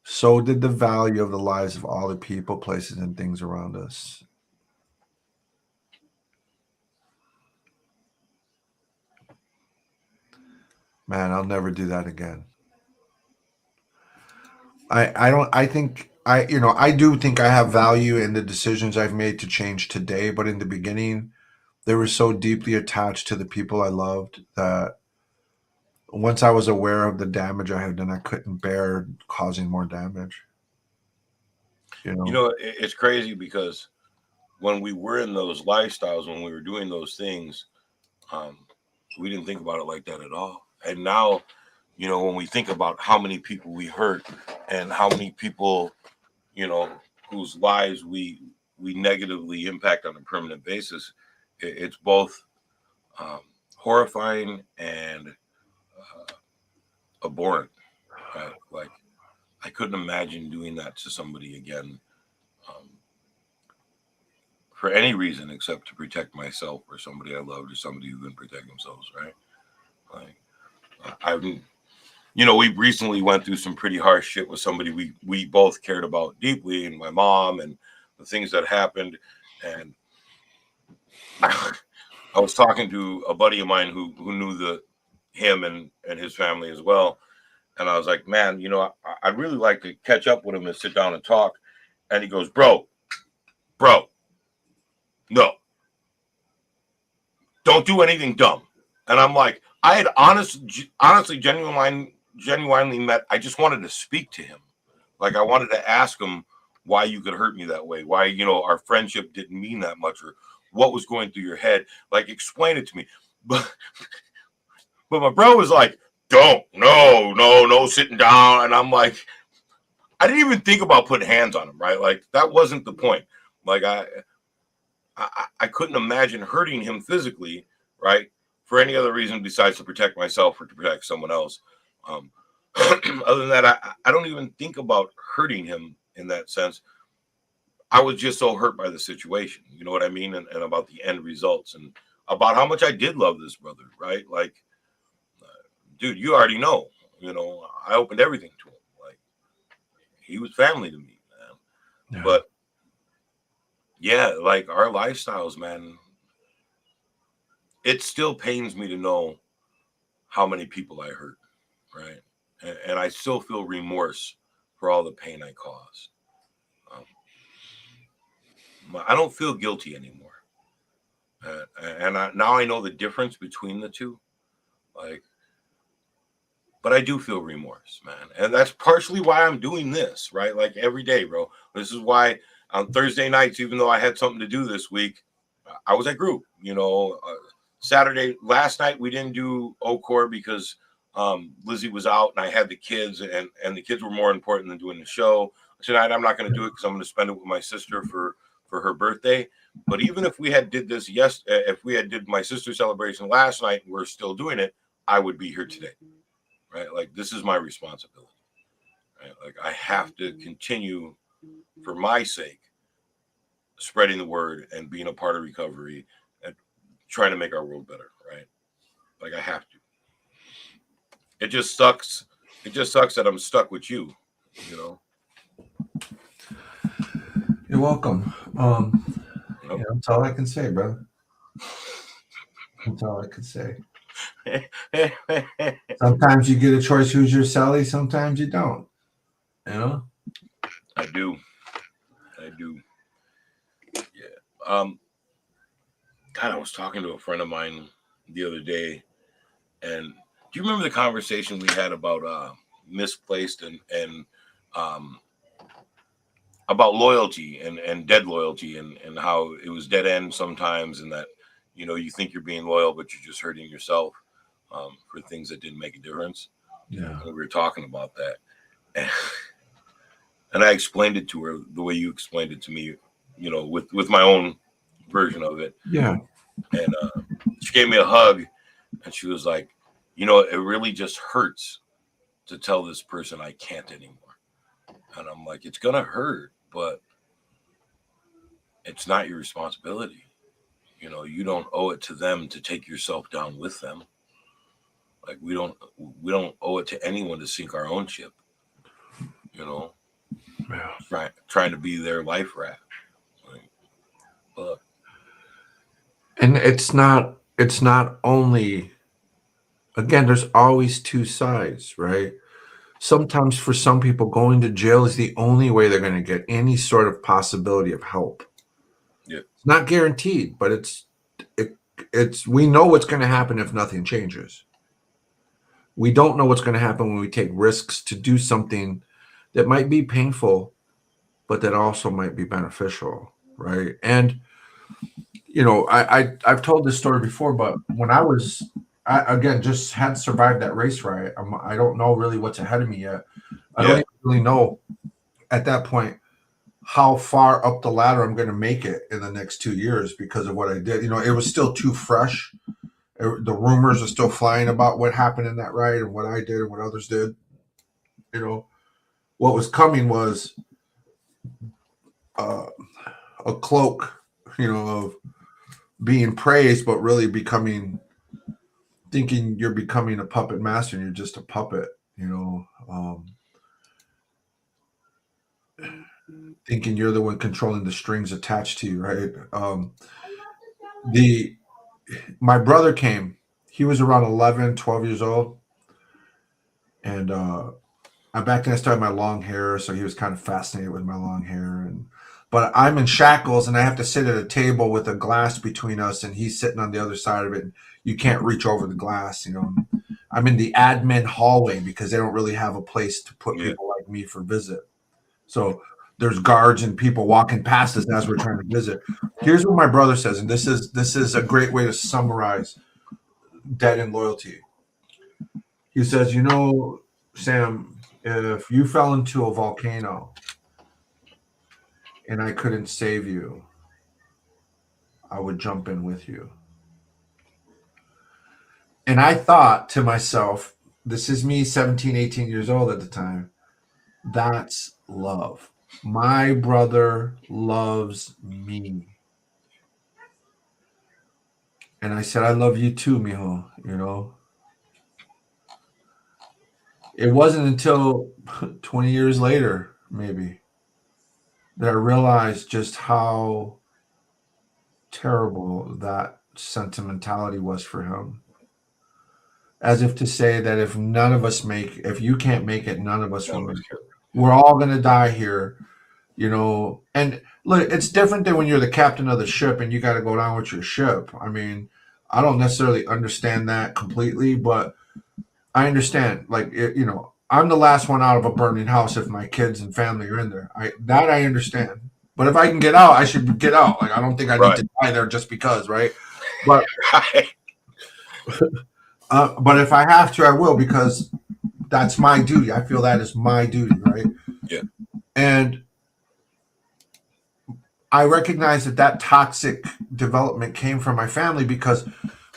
[SPEAKER 2] so did the value of the lives of all the people, places, and things around us. Man, I'll never do that again. I do think I have value in the decisions I've made to change today, but in the beginning, they were so deeply attached to the people I loved that once I was aware of the damage I had done, I couldn't bear causing more damage.
[SPEAKER 1] You know, it's crazy because when we were in those lifestyles, when we were doing those things, we didn't think about it like that at all. And now, you know, when we think about how many people we hurt and how many people, you know, whose lives we negatively impact on a permanent basis, it's both horrifying and abhorrent. Right? Like, I couldn't imagine doing that to somebody again for any reason except to protect myself or somebody I loved or somebody who couldn't protect themselves. Right? Like, you know, we recently went through some pretty harsh shit with somebody we both cared about deeply, and my mom, and the things that happened. And I was talking to a buddy of mine who knew him and his family as well. And I was like, man, you know, I'd really like to catch up with him and sit down and talk. And he goes, bro, no, don't do anything dumb. And I'm like, I had honestly, genuinely met. I just wanted to speak to him. Like, I wanted to ask him why you could hurt me that way, why, you know, our friendship didn't mean that much, or what was going through your head. Like, explain it to me. But my bro was like, don't, no, sitting down. And I'm like, I didn't even think about putting hands on him, right? Like, that wasn't the point. Like, I couldn't imagine hurting him physically, right? For any other reason besides to protect myself or to protect someone else. Other than that, I don't even think about hurting him in that sense. I was just so hurt by the situation, you know what I mean? And about the end results and about how much I did love this brother, right? Like, dude, you already know, I opened everything to him. Like, he was family to me, man. Yeah. But yeah, like our lifestyles, man, it still pains me to know how many people I hurt, right? And I still feel remorse for all the pain I caused. I don't feel guilty anymore. Now I know the difference between the two. Like, but I do feel remorse, man. And that's partially why I'm doing this, right? Like every day, bro. This is why on Thursday nights, even though I had something to do this week, I was at group, Saturday, last night, we didn't do OCOR because Lizzie was out and I had the kids and the kids were more important than doing the show. Tonight, I'm not going to do it because I'm going to spend it with my sister for her birthday. But even if we had did this, if we had did my sister's celebration last night, and we're still doing it, I would be here today, right? Like, this is my responsibility, right? Like, I have to continue for my sake, spreading the word and being a part of recovery and trying to make our world better, right? Like, I have to. It just sucks. It just sucks that I'm stuck with you,
[SPEAKER 2] You're welcome. Yeah, that's all I can say, brother. That's all I can say. Sometimes you get a choice who's your Sally, sometimes you don't.
[SPEAKER 1] I do. Yeah. God, I was talking to a friend of mine the other day, and do you remember the conversation we had about misplaced and about loyalty and dead loyalty and how it was dead end sometimes, and that you think you're being loyal but you're just hurting yourself for things that didn't make a difference.
[SPEAKER 2] Yeah,
[SPEAKER 1] and we were talking about that, and I explained it to her the way you explained it to me, with my own version of it.
[SPEAKER 2] Yeah.
[SPEAKER 1] And she gave me a hug, and she was like, it really just hurts to tell this person I can't anymore. And I'm like, it's gonna hurt, but it's not your responsibility. You don't owe it to them to take yourself down with them. Like, we don't owe it to anyone to sink our own ship.
[SPEAKER 2] Yeah.
[SPEAKER 1] Trying to be their life raft. But
[SPEAKER 2] and it's not only, again, there's always two sides, right? Sometimes for some people, going to jail is the only way they're going to get any sort of possibility of help.
[SPEAKER 1] Yeah.
[SPEAKER 2] It's not guaranteed, but it's we know what's going to happen if nothing changes. We don't know what's going to happen when we take risks to do something that might be painful, but that also might be beneficial, right? And I've told this story before, but when I again just had survived that race riot, I don't know really what's ahead of me yet. I don't even really know at that point how far up the ladder I'm going to make it in the next 2 years because of what I did. It was still too fresh. The rumors are still flying about what happened in that riot and what I did and what others did. What was coming was a cloak, of being praised, but really thinking you're becoming a puppet master and you're just a puppet, thinking you're the one controlling the strings attached to you, right? My brother came. He was around 11, 12 years old. And back then I started my long hair, so he was kind of fascinated with my long hair. But I'm in shackles and I have to sit at a table with a glass between us, and he's sitting on the other side of it. And you can't reach over the glass, I'm in the admin hallway because they don't really have a place to put people like me for visit. So there's guards and people walking past us as we're trying to visit. Here's what my brother says, and this is a great way to summarize debt and loyalty. He says, Sam, if you fell into a volcano and I couldn't save you, I would jump in with you. And I thought to myself, this is me 17, 18 years old at the time. That's love. My brother loves me. And I said, I love you too, mijo. It wasn't until 20 years later, maybe, that I realized just how terrible that sentimentality was for him. As if to say that if you can't make it, none of us will make it. We're all going to die here. And look, it's different than when you're the captain of the ship and you got to go down with your ship. I mean, I don't necessarily understand that completely, but I understand. Like, I'm the last one out of a burning house if my kids and family are in there. I understand. But if I can get out, I should get out. Like, I don't think I need to die there just because, right? But but if I have to, I will, because that's my duty. I feel that is my duty, right?
[SPEAKER 1] Yeah.
[SPEAKER 2] And I recognize that toxic development came from my family because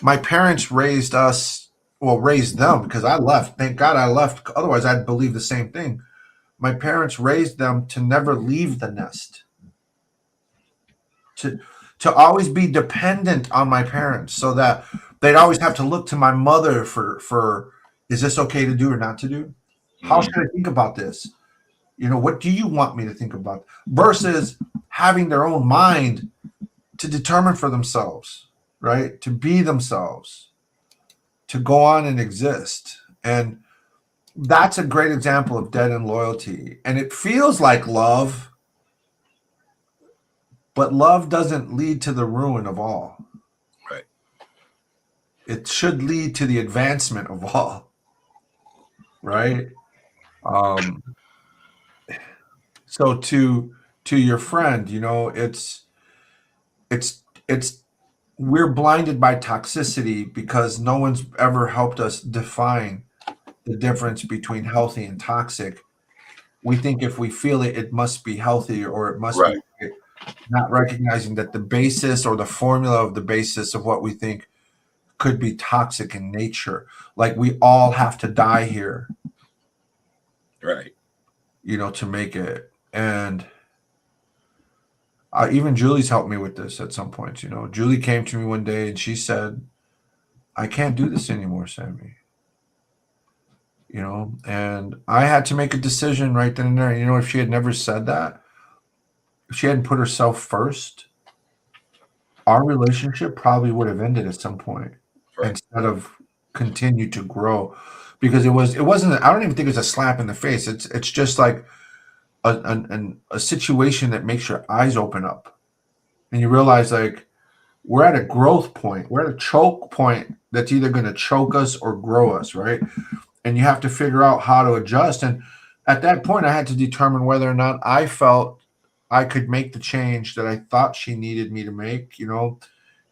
[SPEAKER 2] my parents raised them because I left. Thank God I left. Otherwise, I'd believe the same thing. My parents raised them to never leave the nest, to always be dependent on my parents, so that they'd always have to look to my mother for is this okay to do or not to do? How should I think about this? What do you want me to think about? Versus having their own mind to determine for themselves, right? To be themselves, to go on and exist. And that's a great example of dead end loyalty. And it feels like love, but love doesn't lead to the ruin of all.
[SPEAKER 1] Right.
[SPEAKER 2] It should lead to the advancement of all. Right? So to your friend, it's we're blinded by toxicity because no one's ever helped us define the difference between healthy and toxic. We think if we feel it, it must be healthy or it must be right, not recognizing that the basis or the formula of the basis of what we think could be toxic in nature. Like, we all have to die here.
[SPEAKER 1] Right.
[SPEAKER 2] To make it. And even Julie's helped me with this at some points. Julie came to me one day and she said, I can't do this anymore, Sammy. And I had to make a decision right then and there. If she had never said that, if she hadn't put herself first, our relationship probably would have ended at some point, right, instead of continue to grow. Because it wasn't, I don't even think it's a slap in the face. It's just like a situation that makes your eyes open up and you realize, like, we're at a growth point. We're at a choke point that's either going to choke us or grow us, right? And you have to figure out how to adjust. And at that point, I had to determine whether or not I felt I could make the change that I thought she needed me to make,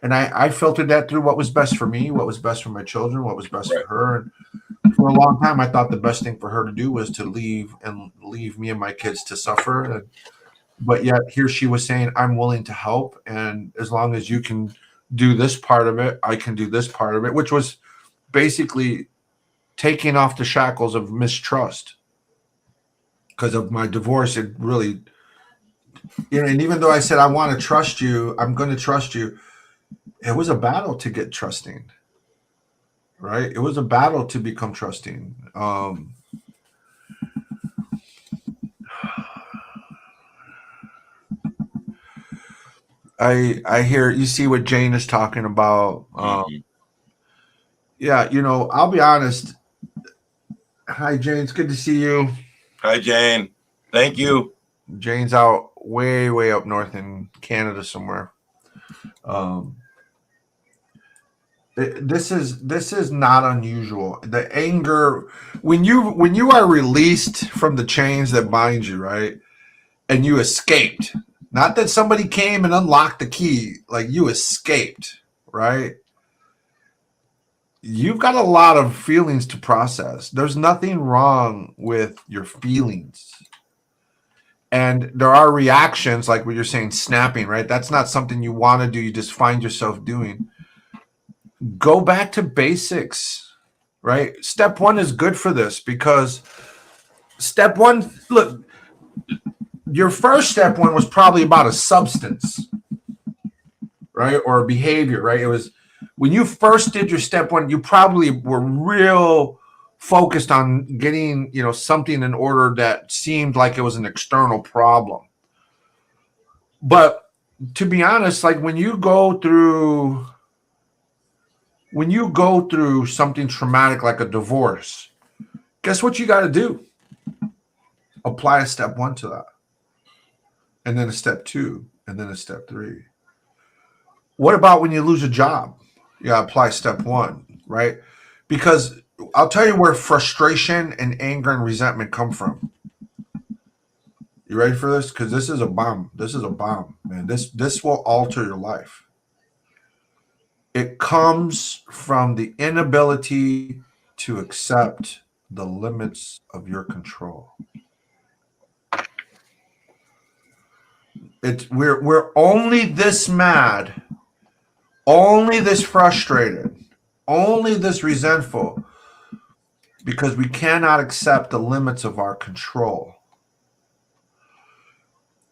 [SPEAKER 2] And I filtered that through what was best for me, what was best for my children, what was best for her. And for a long time, I thought the best thing for her to do was to leave me and my kids to suffer. But yet here she was saying, I'm willing to help. And as long as you can do this part of it, I can do this part of it, which was basically taking off the shackles of mistrust. Because of my divorce, it really, and even though I said, I want to trust you, I'm going to trust you, it was a battle to get trusting. Right? It was a battle to become trusting. I hear, you see what Jane is talking about. Yeah, I'll be honest. Hi, Jane. It's good to see you.
[SPEAKER 1] Hi, Jane. Thank you.
[SPEAKER 2] Jane's out way, way up north in Canada somewhere. This is not unusual. The anger, when you are released from the chains that bind you, right, and you escaped. Not that somebody came and unlocked the key, like you escaped, right? you've got a lot of feelings to process. There's nothing wrong with your feelings. And there are reactions like what you're saying, snapping, right? That's not something you want to do. You just find yourself doing. Go back to basics, right? Step one is good for this because step one, look, your first step one was probably about a substance, right? Or a behavior, right? It was when you first did your step one, you probably were real focused on getting, something in order that seemed like it was an external problem. But to be honest, like when you go through something traumatic like a divorce, guess what you got to do? Apply a step one to that, and then a step two, and then a step three. What about when you lose a job? You got to apply step one, right? Because I'll tell you where frustration and anger and resentment come from. You ready for this? Because this is a bomb. This is a bomb, man. This will alter your life. It comes from the inability to accept the limits of your control. We're only this mad, only this frustrated, only this resentful because we cannot accept the limits of our control.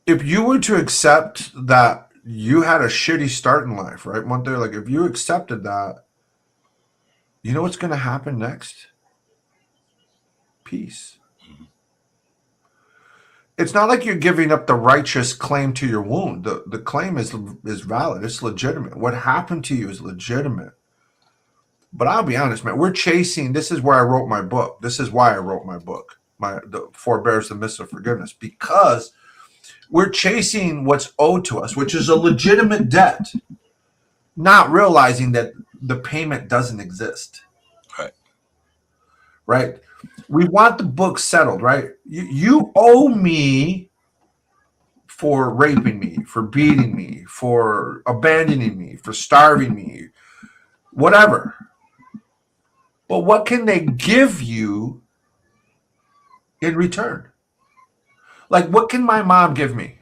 [SPEAKER 2] If you were to accept that you had a shitty start in life, right? One day, like if you accepted that, you know what's going to happen next? Peace. It's not like you're giving up the righteous claim to your wound. The claim is valid. It's legitimate. What happened to you is legitimate. But I'll be honest, man, we're chasing. This is where I wrote my book. This is why I wrote my book, the Forbears the Myths of Forgiveness, because we're chasing what's owed to us, which is a legitimate debt, not realizing that the payment doesn't exist.
[SPEAKER 1] Right.
[SPEAKER 2] Right? We want the book settled, right? You owe me for raping me, for beating me, for abandoning me, for starving me, whatever. But what can they give you in return? Like, what can my mom give me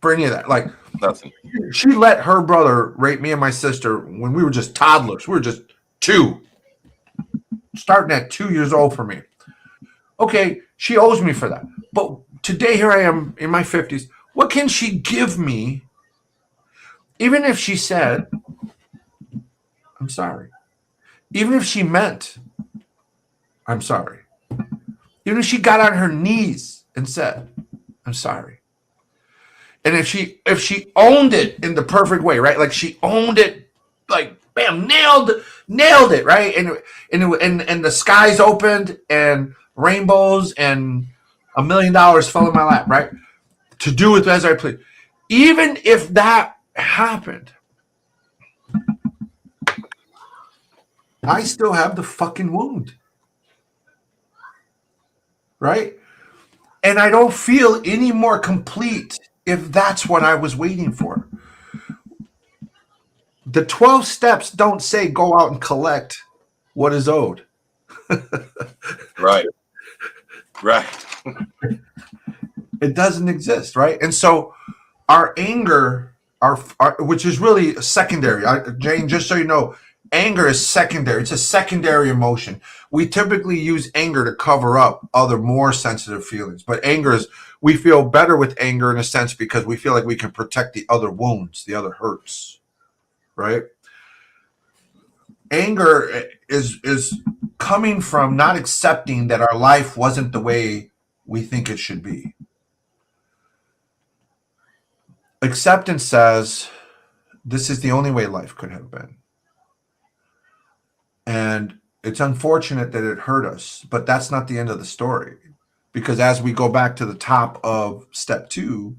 [SPEAKER 2] for any of that? Like,
[SPEAKER 1] Nothing.
[SPEAKER 2] she let her brother rape me and my sister when we were just toddlers. We were just 2, starting at 2 years old for me. Okay, she owes me for that. But today, here I am in my 50s. What can she give me? Even if she said, I'm sorry. Even if she meant, I'm sorry. Even if she got on her knees and said, I'm sorry. And if she owned it in the perfect way, right? Like she owned it, like bam, nailed it, right? And the skies opened and rainbows and $1 million fell in my lap, right? To do with as I please. Even if that happened, I still have the fucking wound. Right? And I don't feel any more complete if that's what I was waiting for. The 12 steps don't say go out and collect what is owed.
[SPEAKER 1] Right. Right.
[SPEAKER 2] It doesn't exist, right? And so our anger, our which is really secondary. Jane, just so you know, anger is secondary. It's a secondary emotion. We typically use anger to cover up other more sensitive feelings. But we feel better with anger in a sense because we feel like we can protect the other wounds, the other hurts, right? Anger is coming from not accepting that our life wasn't the way we think it should be. Acceptance says, this is the only way life could have been. And it's unfortunate that it hurt us, but that's not the end of the story. Because as we go back to the top of step 2,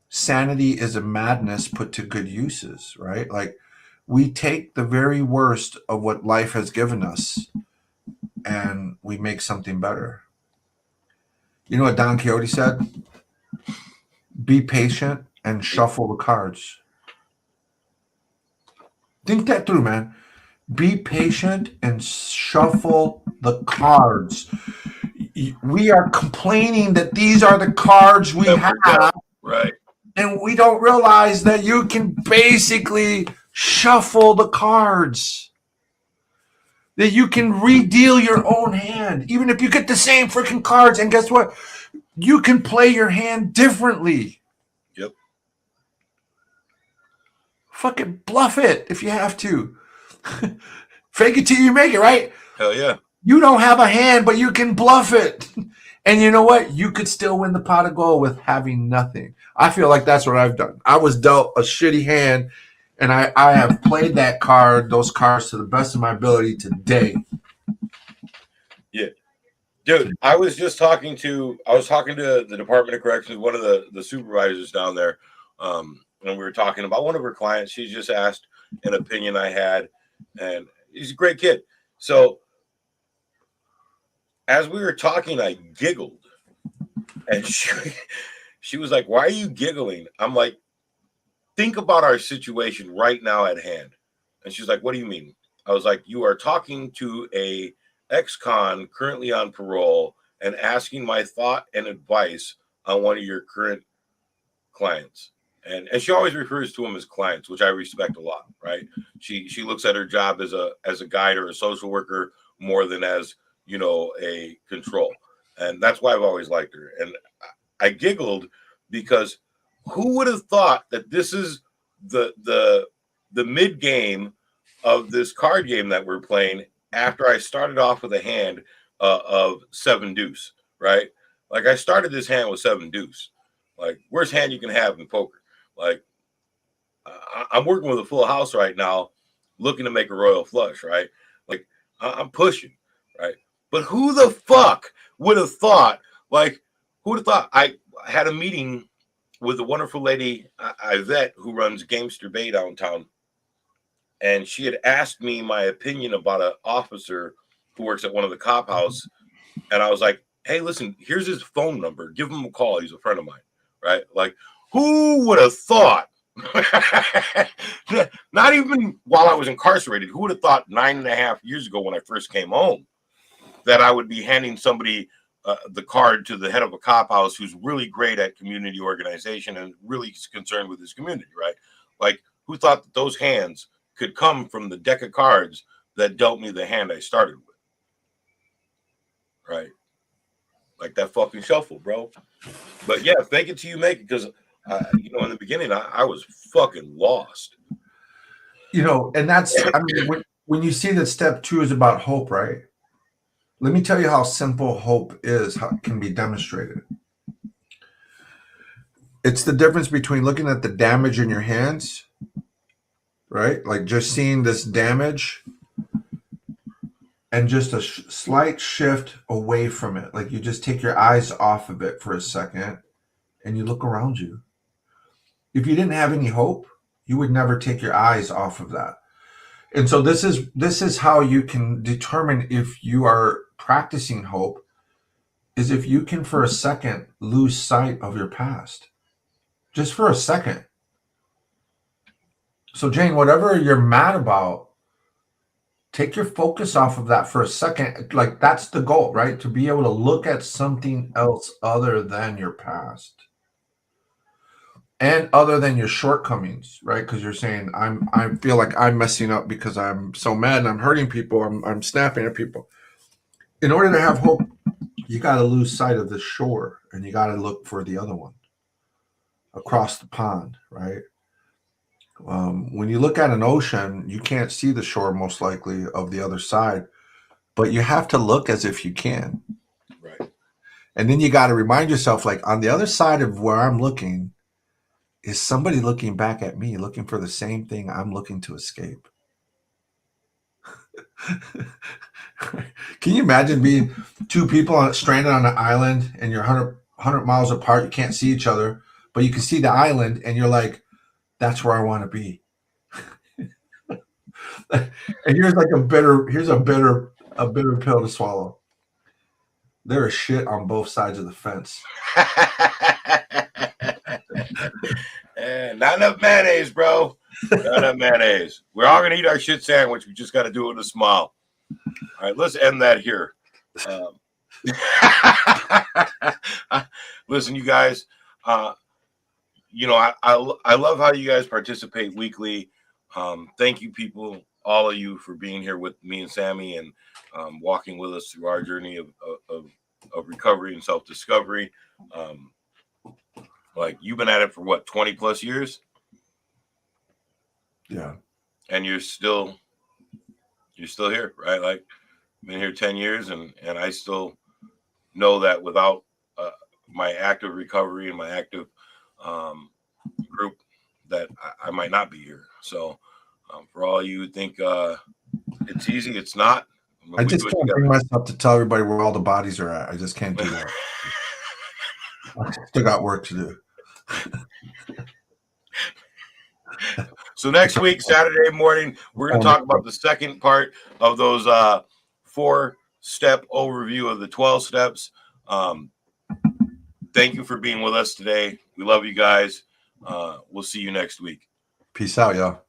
[SPEAKER 2] sanity is a madness put to good uses, right? Like we take the very worst of what life has given us and we make something better. You know what Don Quixote said? Be patient and shuffle the cards. Think that through, man. Be patient and shuffle the cards. We are complaining that these are the cards we
[SPEAKER 1] That we're dealt.
[SPEAKER 2] have,
[SPEAKER 1] Right.
[SPEAKER 2] and we don't realize that you can basically shuffle the cards. That you can redeal your own hand, even if you get the same freaking cards. And guess what? You can play your hand differently.
[SPEAKER 1] Yep.
[SPEAKER 2] Fucking bluff it if you have to. Fake it till you make it, right?
[SPEAKER 1] Hell yeah.
[SPEAKER 2] You don't have a hand, but you can bluff it. And you know what? You could still win the pot of gold with having nothing. I feel like that's what I've done. I was dealt a shitty hand, and I have played those cards to the best of my ability today.
[SPEAKER 1] Yeah. Dude, I was talking to the Department of Corrections, one of the supervisors down there, and we were talking about one of her clients. She just asked an opinion I had, and he's a great kid. So as we were talking, I giggled, and she was like, "Why are you giggling?" I'm like, "Think about our situation right now at hand." And she's like, "What do you mean?" I was like, "You are talking to a ex-con currently on parole and asking my thought and advice on one of your current clients." And she always refers to them as clients, which I respect a lot, right? She looks at her job as a guide or a social worker more than as, a control. And that's why I've always liked her. And I giggled because who would have thought that this is the mid game of this card game that we're playing after I started off with a hand of 7 deuce, right? Like I started this hand with 7 deuce. Like worst hand you can have in poker. Like I'm working with a full house right now, looking to make a royal flush, right? Like I'm pushing, right? But who the fuck would have thought? Like who would have thought? I had a meeting with a wonderful lady, Yvette, who runs Gamester Bay downtown, and she had asked me my opinion about an officer who works at one of the cop house, and I was like, "Hey, listen, here's his phone number. Give him a call. He's a friend of mine." Right? Like, who would have thought? Not even while I was incarcerated. Who would have thought 9.5 years ago when I first came home that I would be handing somebody the card to the head of a cop house who's really great at community organization and really concerned with his community, right? Like, who thought that those hands could come from the deck of cards that dealt me the hand I started with, right? Like that fucking shuffle, bro. But yeah, fake it till you make it, because in the beginning I was fucking lost.
[SPEAKER 2] And that's, I mean, when you see that step 2 is about hope, right? Let me tell you how simple hope is, how it can be demonstrated. It's the difference between looking at the damage in your hands, right? Like just seeing this damage and just a slight shift away from it. Like you just take your eyes off of it for a second and you look around you. If you didn't have any hope, you would never take your eyes off of that. And so this is how you can determine if you are practicing hope, is if you can for a second lose sight of your past. Just for a second. So Jane, whatever you're mad about, take your focus off of that for a second. Like that's the goal, right? To be able to look at something else other than your past. And other than your shortcomings, right? Because you're saying I feel like I'm messing up because I'm so mad and I'm hurting people. I'm snapping at people. In order to have hope, you got to lose sight of the shore and you got to look for the other one across the pond, right? When you look at an ocean, you can't see the shore most likely of the other side, but you have to look as if you can.
[SPEAKER 1] Right.
[SPEAKER 2] And then you got to remind yourself, like on the other side of where I'm looking, is somebody looking back at me, looking for the same thing I'm looking to escape? Can you imagine being two people stranded on an island and you're 100 miles apart? You can't see each other, but you can see the island and you're like, that's where I want to be. And here's a bitter pill to swallow. There is shit on both sides of the fence.
[SPEAKER 1] Not enough mayonnaise, bro. None of mayonnaise. We're all gonna eat our shit sandwich. We just got to do it with a smile. All right, let's end that here. Listen, you guys. I love how you guys participate weekly. Thank you, people, all of you, for being here with me and Sammy and walking with us through our journey of recovery and self discovery. Like, you've been at it for what, 20 plus years?
[SPEAKER 2] Yeah.
[SPEAKER 1] And you're still here, right? Like, been here 10 years, and I still know that without my active recovery and my active group, that I might not be here. So for all you who think it's easy, it's not.
[SPEAKER 2] I just can't bring myself to tell everybody where all the bodies are at. I just can't do that. I still got work to do.
[SPEAKER 1] So next week, Saturday morning, we're going to talk about the second part of those 4-step overview of the 12 steps. Thank you for being with us today. We love you guys. We'll see you next week.
[SPEAKER 2] Peace out, y'all.